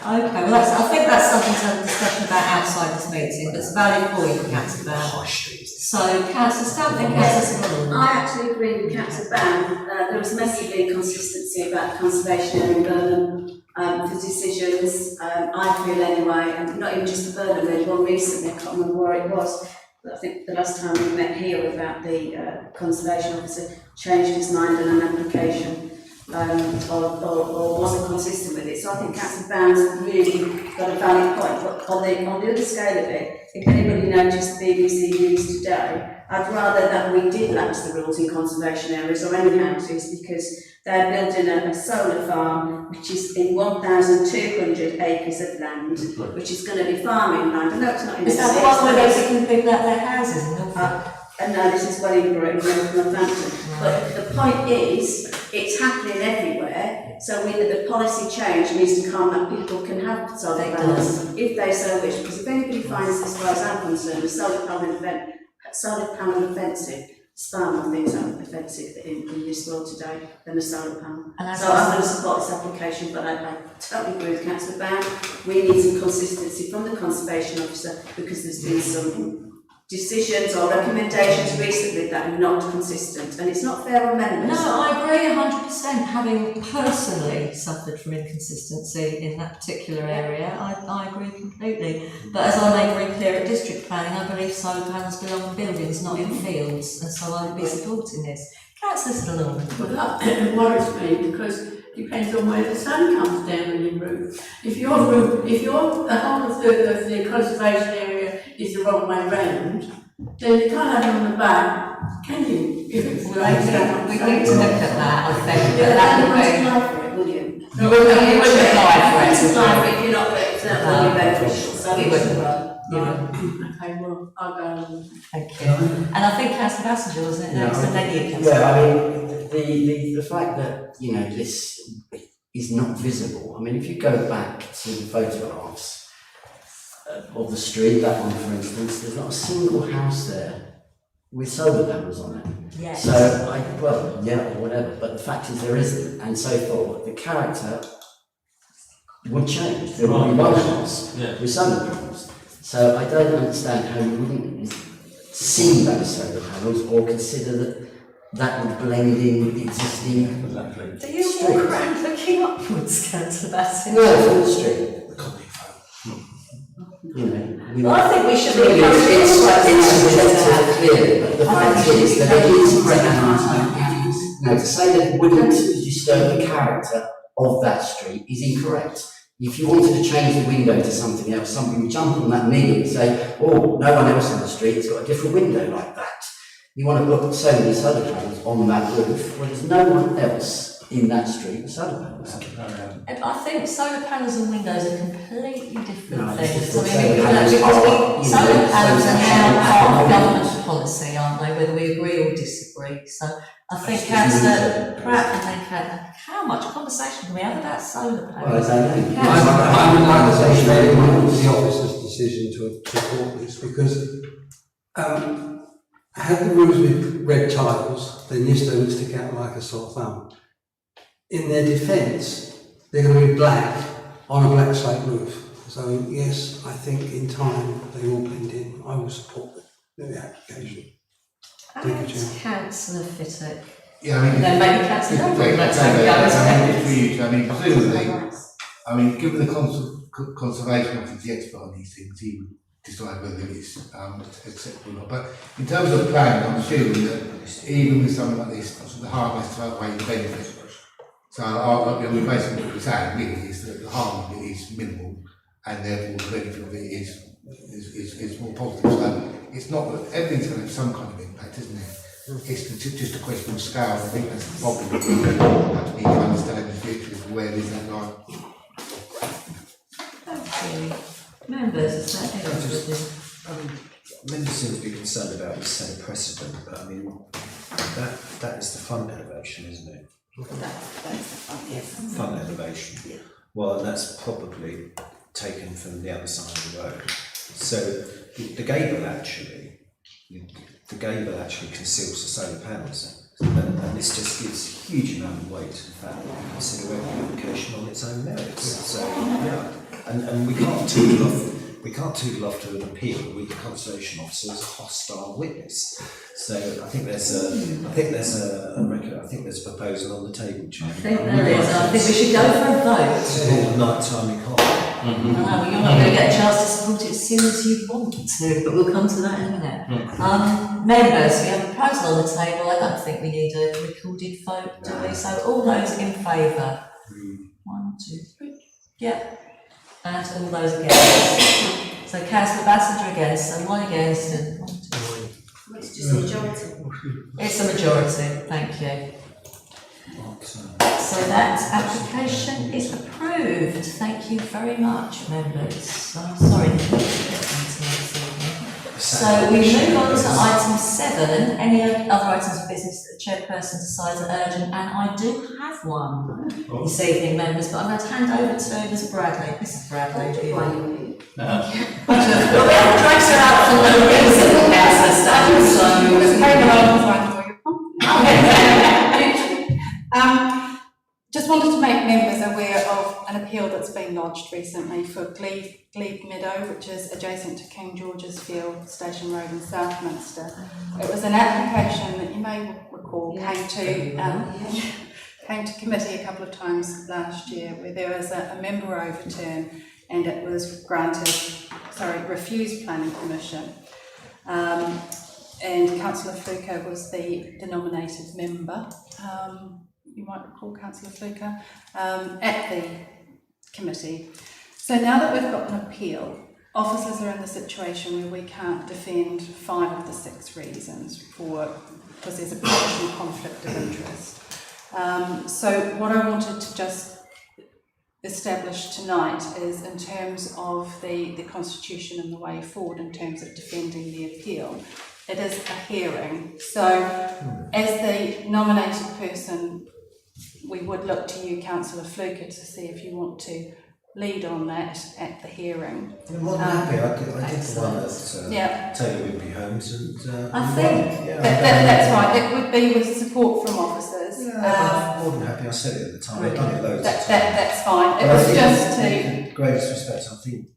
Okay, well I think that's something to have a discussion about outside this meeting, but it's a valid point, Councillor Byrne. So Councillor Stamp and Councillor Small. I actually agree with Councillor Byrne. There was massive inconsistency about the conservation area in Burnham for decisions. I feel anyway, and not even just the Burnham, we had one recently, I can't remember where it was. But I think the last time we met here about the conservation officer changed his mind on an application or wasn't consistent with it. So I think Councillor Byrne's really got a valid point. But on the other scale of it, if anybody noticed BBC News today, I'd rather that we did lapse the rules in conservation areas or any houses, because they're building a solar farm which is in 1,200 acres of land, which is going to be farming land. I know it's not in the Is that the one where they're taking people out their houses in Norfolk? And no, this is Wellingborough in Northampton. But the point is, it's happening everywhere. So the policy change needs to come that people can have solar panels if they so wish. Because if anybody finds, as far as I'm concerned, a solar panel offensive, it's far more things that are offensive in this world today than a solar panel. So I'm going to support this application, but I totally agree with Councillor Byrne. We need some consistency from the conservation officer, because there's been some decisions or recommendations recently that are not consistent, and it's not fair on members. No, I agree 100%. Having personally suffered from inconsistency in that particular area, I agree completely. But as I made very clear at district planning, I believe solar panels belong in buildings, not in fields, and so I would be supporting this. Councillor Stallone. Well, that worries me, because it depends on where the sun comes down on your roof. If the whole of the conservation area is the wrong way round, then you can't have it on the back, can you? If it's we need to look at that, I think. Yeah, that you would won't be. apply for it, will you? You wouldn't apply for it. You wouldn't apply for it if you're not, it's not really beneficial, so You wouldn't. Okay, well, I'll go on. Thank you. And I think Councillor Bassinger, wasn't it? Next, and then you, Councillor. Yeah, I mean, the fact that, you know, this is not visible, I mean, if you go back to the photographs of the street, that one for instance, there's not a single house there with solar panels on it. Yes. So, or whatever, but the fact is there isn't, and so forth. The character would change. There would be one house with solar panels. So I don't understand how you wouldn't see those solar panels or consider that would blend in with the existing Do you walk around looking upwards, Councillor Bassinger? No, it's on the street. You know, I think we should be it's subjective, clearly, but the fact is that it is recognised. Now, to say that it wouldn't disturb the character of that street is incorrect. If you wanted to change the window to something else, somebody would jump on that meaning and say, oh, no one else on the street has got a different window like that. You want to put so many solar panels on that roof, well, there's no one else in that street with solar panels. And I think solar panels and windows are completely different things. just I mean, solar panels are now part of government policy, aren't they, whether we agree or disagree. So I think Councillor Pratt and then how much conversation can we have about solar panels? I would like to say very much the officer's decision to support this, because had the roofs with red tiles, then yes, they would stick out like a sore thumb. In their defence, they're going to be black on a black slate roof. So yes, I think in time they will blend in. I will support the application. Thank you, Chair. Councillor Fittock. Yeah, I mean, then maybe Councillor I mean, given the conservation officer's the expert on these things, he would decide whether it's acceptable or not. But in terms of planning, I'm assuming that even with something like this, the harm has to outweigh the benefit. So basically what we're saying really is that the harm of it is minimal, and therefore the benefit of it is more positive. So it's not that everything's going to have some kind of impact, isn't it? It's just a question of scale. I think that's the problem that we have to need to understand in the future is where is that line. Thank you. Members, is that Members seem to be concerned about this setting precedent, but I mean, that is the front elevation, isn't it? That's the front, yes. Front elevation. Yeah. Well, that's probably taken from the other side of the road. So the gable actually conceals the solar panels, and this just gives a huge amount of weight to the fact that we consider every application on its own merits. So yeah, and we can't tootle off to an appeal with the conservation officer as a hostile witness. So I think there's a proposal on the table, Chair. I think there is. I think we should go for a vote. It's called nighttime economy. Well, you're not going to get a chance to support it as soon as you want to, but we'll come to that in a minute. Members, we have a proposal on the table. I don't think we need a recorded vote, do we? So all those in favour? 1, 2, 3. Yep. And all those against. So Councillor Bassender against, and 1 against, and 1, 2, 3. It's just a majority. It's a majority, thank you. So that application is approved. Thank you very much, members. I'm sorry to put this evening. So we move on to item 7. Any other items of business that the chairperson decides are urgent, and I do have one this evening, members, but I'm going to hand over to Ms. Bradley. Mrs. Bradley. Well, we haven't dragged her out for no reason, councillor Stanley, so just wanted to make members aware of an appeal that's been lodged recently for Glebe Meadow, which is adjacent to King George's Field, Station Road in Southminster. It was an application that you may recall came to committee a couple of times last year, where there was a member overturn and it was refused planning permission. And Councillor Fluker was the nominated member. You might recall Councillor Fluker at the committee. So now that we've got an appeal, officers are in the situation where we can't defend 5 of the 6 reasons because there's a potential conflict of interest. So what I wanted to just establish tonight is, in terms of the constitution and the way forward in terms of defending the appeal, it is a hearing. So as the nominated person, we would look to you, Councillor Fluker, to see if you want to lead on that at the hearing. I'm more than happy. I did the one at Taylor Whitby Homes, and I think that's right. It would be with support from officers. I'm more than happy. I said it at the time. I've done it loads of times. That's fine. It was just to. In the greatest respect, I think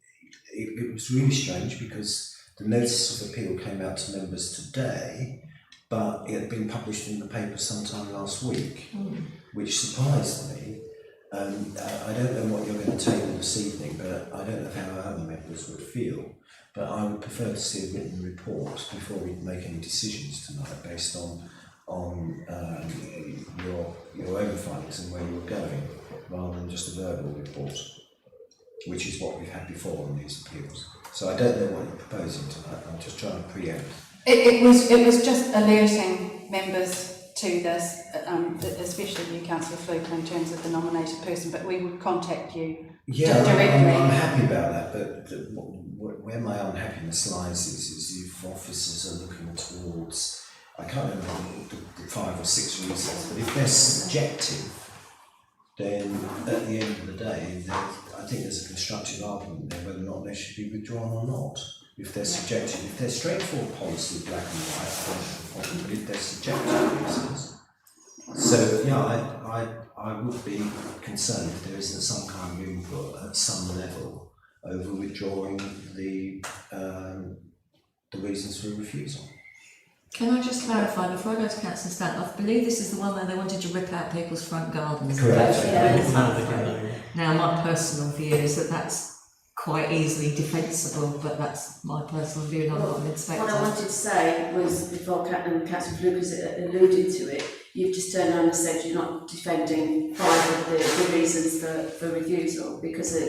it was really strange because the notice of appeal came out to members today, but it had been published in the paper sometime last week, which surprised me. I don't know what you're going to table this evening, but I don't know how our other members would feel. But I would prefer to see a written report before we make any decisions tonight, based on your own findings and where you're going, rather than just a verbal report, which is what we've had before on these appeals. So I don't know what you're proposing tonight. I'm just trying to preempt. It was just alerting members to this, especially you, Councillor Fluker, in terms of the nominated person, but we would contact you directly. I'm happy about that, but where my unhappiness lies is if officers are looking towards, I can't remember the 5 or 6 reasons, but if they're subjective, then at the end of the day, I think there's a constructive argument there whether or not they should be withdrawn or not. If they're subjective, if they're straightforward policy, black and white, I don't have a problem, but if they're subjective reasons. So, yeah, I would be concerned if there isn't some kind of input at some level over withdrawing the reasons for refusal. Can I just clarify, before I go to Councillor Stanton, I believe this is the one where they wanted to rip out people's front gardens. Correct. Now, my personal view is that that's quite easily defensible, but that's my personal view, and I'm not an inspector. What I wanted to say was, before Councillor Fluke has alluded to it, you've just turned around and said you're not defending 5 of for reviews or because of...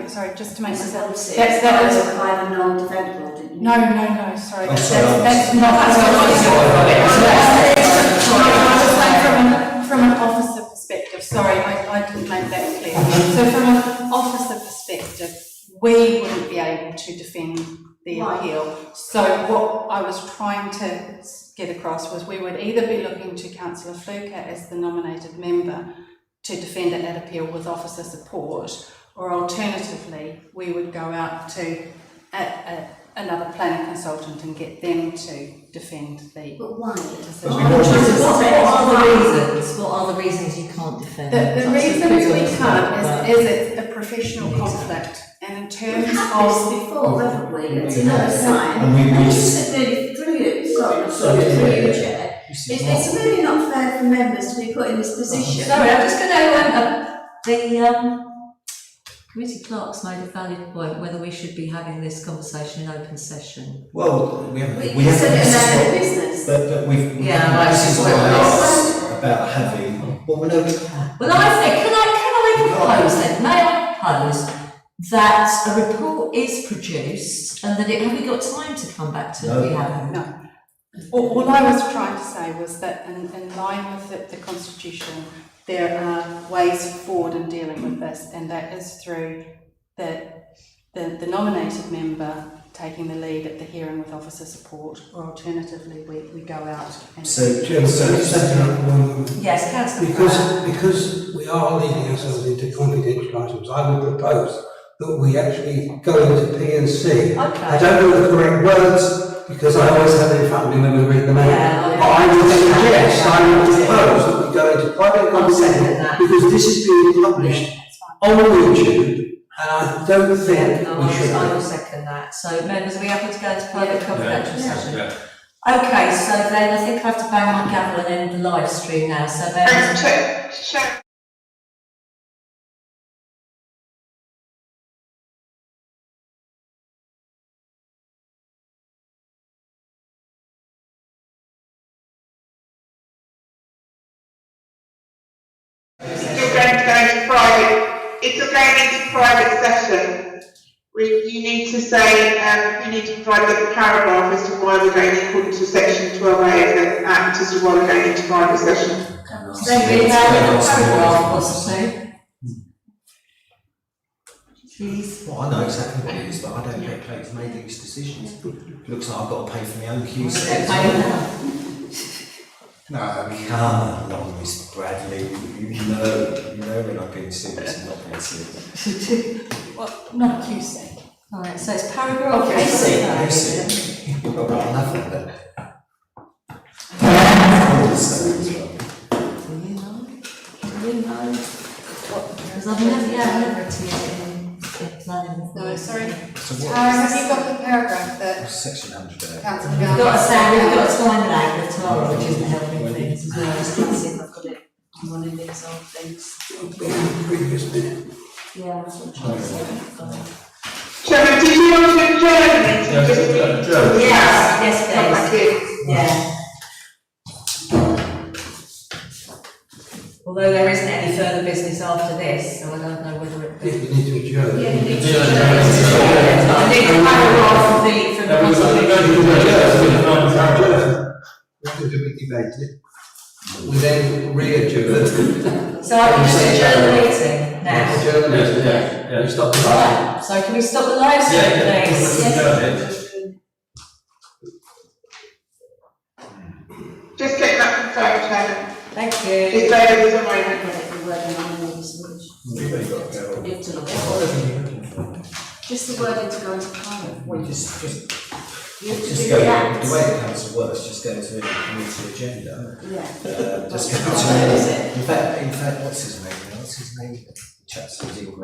Sorry, just to make Mrs. myself... Elsie, That was... by the non-defendable, didn't you? No, sorry. Oh, sorry, That's not... From an officer perspective, sorry, I didn't make that clear. So from an officer perspective, we wouldn't be able to defend the appeal. So what I was trying to get across was we would either be looking to Councillor Fluker as the nominated member to defend it at appeal with officer support, or alternatively we would go out to another planning consultant and get them to defend the... But why? What are the reasons you can't defend? The reasons we can't is it's a professional conflict, and in terms of... before, haven't we? It's another sign. And we just said nearly through you, through you, Chair. It's really not fair for members to be put in this position. Sorry, I'm just going to... The committee clerk's made a valid point whether we should be having this conversation in open session. Well, we haven't. We said it in our business. But we've. This is what I asked about having. Well, I think, can I propose then? May I propose that a report is produced and that have we got time to come back to it? We haven't. No. All I was trying to say was that in line with the Constitution, there are ways forward in dealing with this, and that is through the nominated member taking the lead at the hearing with officer support, or alternatively we go out and... Yes, Councillor. Because we are leading ourselves into confidential items, I would propose that we actually go into P&C. Okay. I don't know the correct words, because I always have them in front of me when we read them out. But I would suggest, I would propose that we go into private conversation, because this is being published on YouTube, and I don't think we should. I will second that. So, members, are we happy to go into private confidential session? Yeah. Okay, so then I think I have to bang my gavel and end the live stream now. So, If you're going into private session, you need to say, you need to provide the paragraph as to why we're going according to section 12A of the Act as to why we're going into private session. so we have a paragraph, possibly. Please. Well, I know exactly what it is, but I don't get paid to make these decisions. It looks like I've got to pay for my own QC. No, I mean... Come along, Miss Bradley. You know when I've been serious and not been serious. Well, not QC. Alright, so it's paragraph QC. You've got enough of that. Do you know? Because I've never attended in planning. No, sorry. So have you got the paragraph that... Section 100. Councillor We've got a time lag with Tara, which isn't helping things as well. Just let's see if I've got it on one of these old things. Previous minute. Yeah, that's what I'm trying to say. Chairman, did you want to adjourn the meeting? Yes, please. Yeah. Although there isn't any further business after this, so I don't know whether it be. You need to adjourn. Yeah, you need to adjourn. I need a paragraph from the After to be debated, we then re-adjourn. So I can just adjourn the meeting now. Adjourn the meeting, yeah. We stop the live. Right, so can we stop the live stream, please? Yes. Just get that confirmed, Chairman. Thank you. Just bear with us a moment. We've only got to go. Just the wording to go into private. We just You have to just do go, the act. the way the council works, just go to the community agenda. Yeah. Just go to, in fact, what's his name? Chap's legal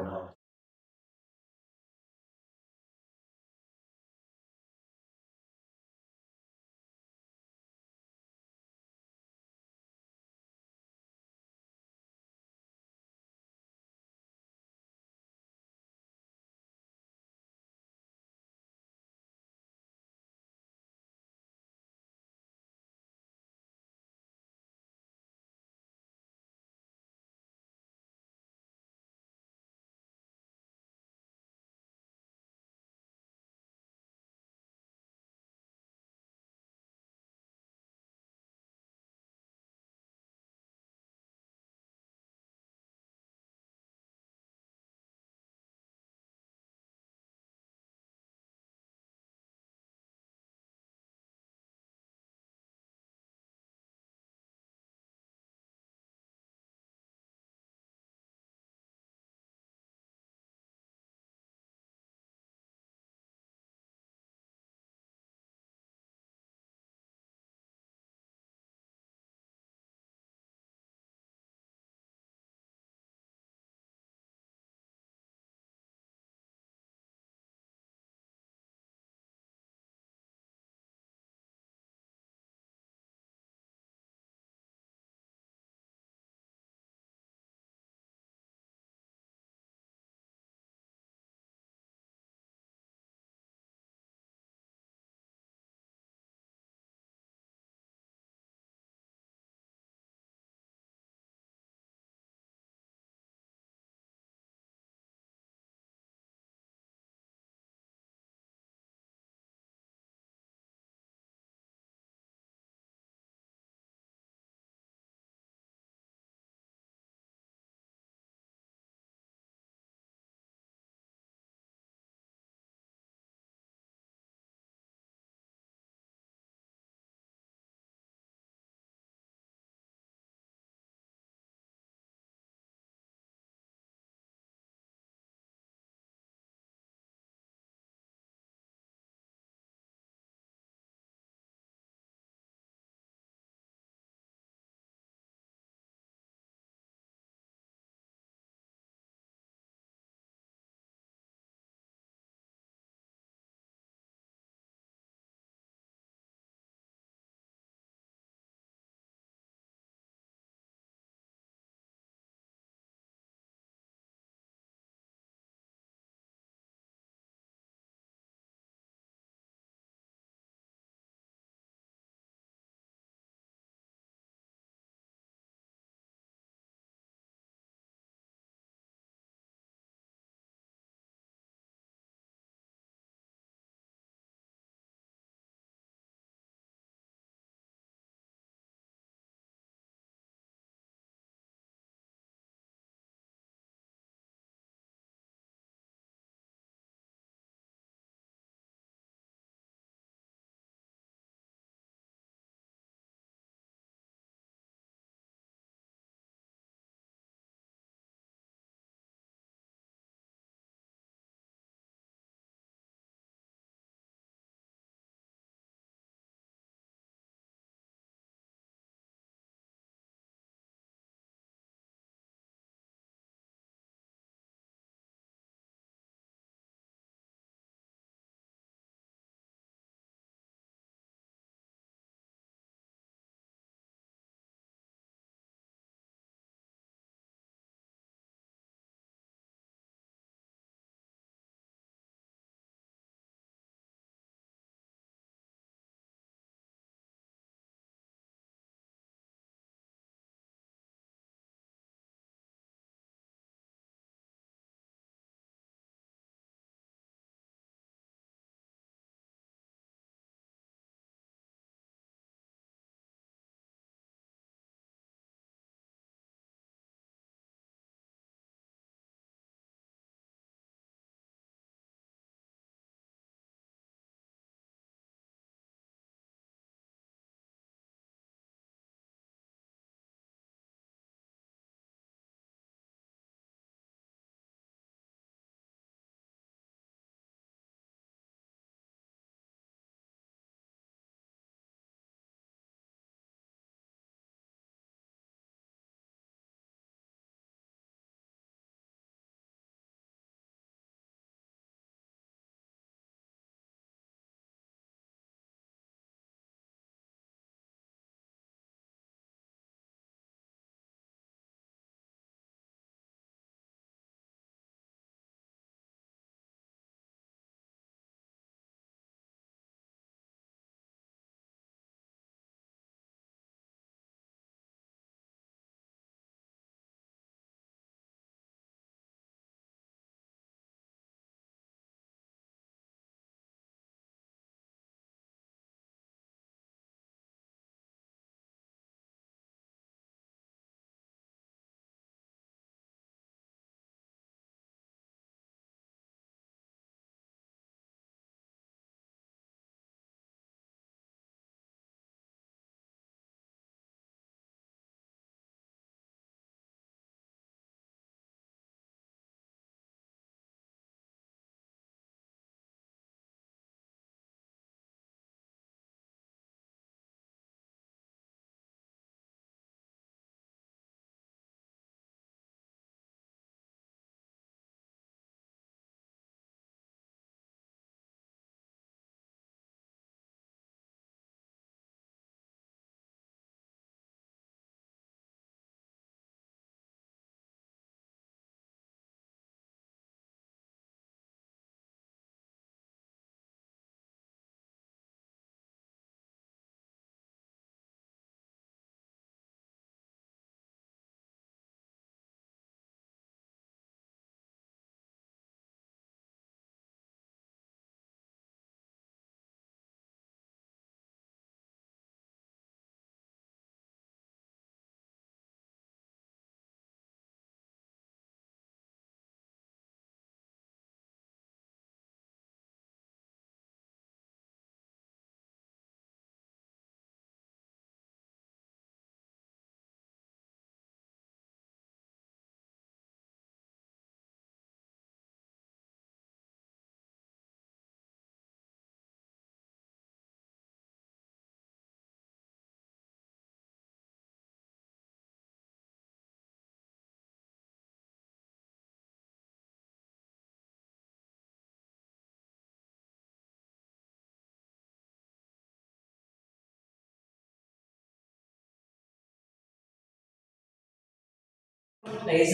please,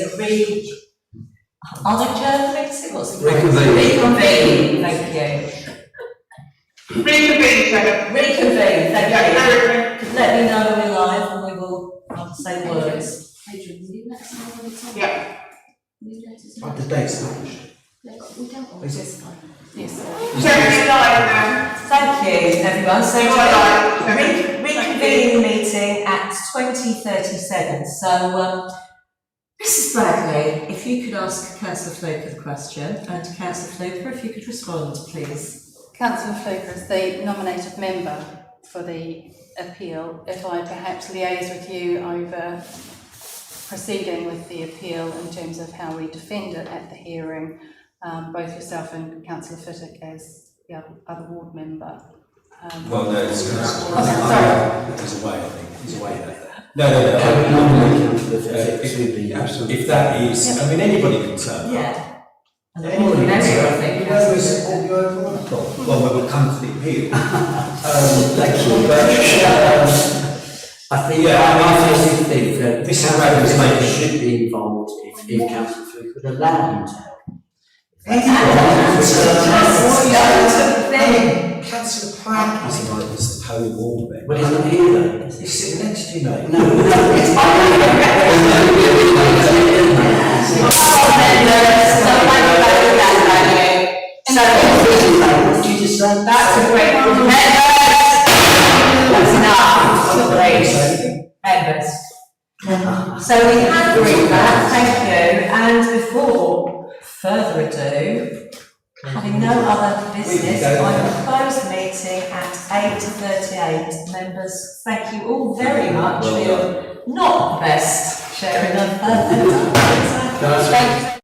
unadjourn meeting, what's the Reconvene. Reconvene, thank you. Reconvene, Chair. Reconvene, thank you. Let me know when we're live and we will say words. Adrian, will you let us know when it's on? Yeah. Will you let us know? Like the date's published. We don't Is it? Yes. Chair, you're live now. Thank you, everyone. So reconvening the meeting at 20:37. So, Mrs Bradley, if you could ask Councillor Fluker the question, and Councillor Fluker, if you could respond, please. Councillor Fluker, as the nominated member for the appeal, if I perhaps liaise with you over proceeding with the appeal in terms of how we defend it at the hearing, both yourself and Councillor Fittick as the other ward member. Well, no, it's sorry. He's away, I think. He's away there. No. If that is, I mean, anybody can turn up. Yeah. Anybody can turn up. You know, we support you overall. Well, we will come to the appeal. Thank you. I think, I think that This is councillors making- should be involved if Councillor Fluke would allow him to help. Councillor Platt is like this Poe Warbek. Well, he's not here though. He's sitting next to you, mate. No, it's you just said That's a great one. That's enough, please. Members. So we have agreed that, thank you, and before further ado, having no other business, I will close the meeting at 8:38. Members, thank you all very much for your not best sharing of. Thank you.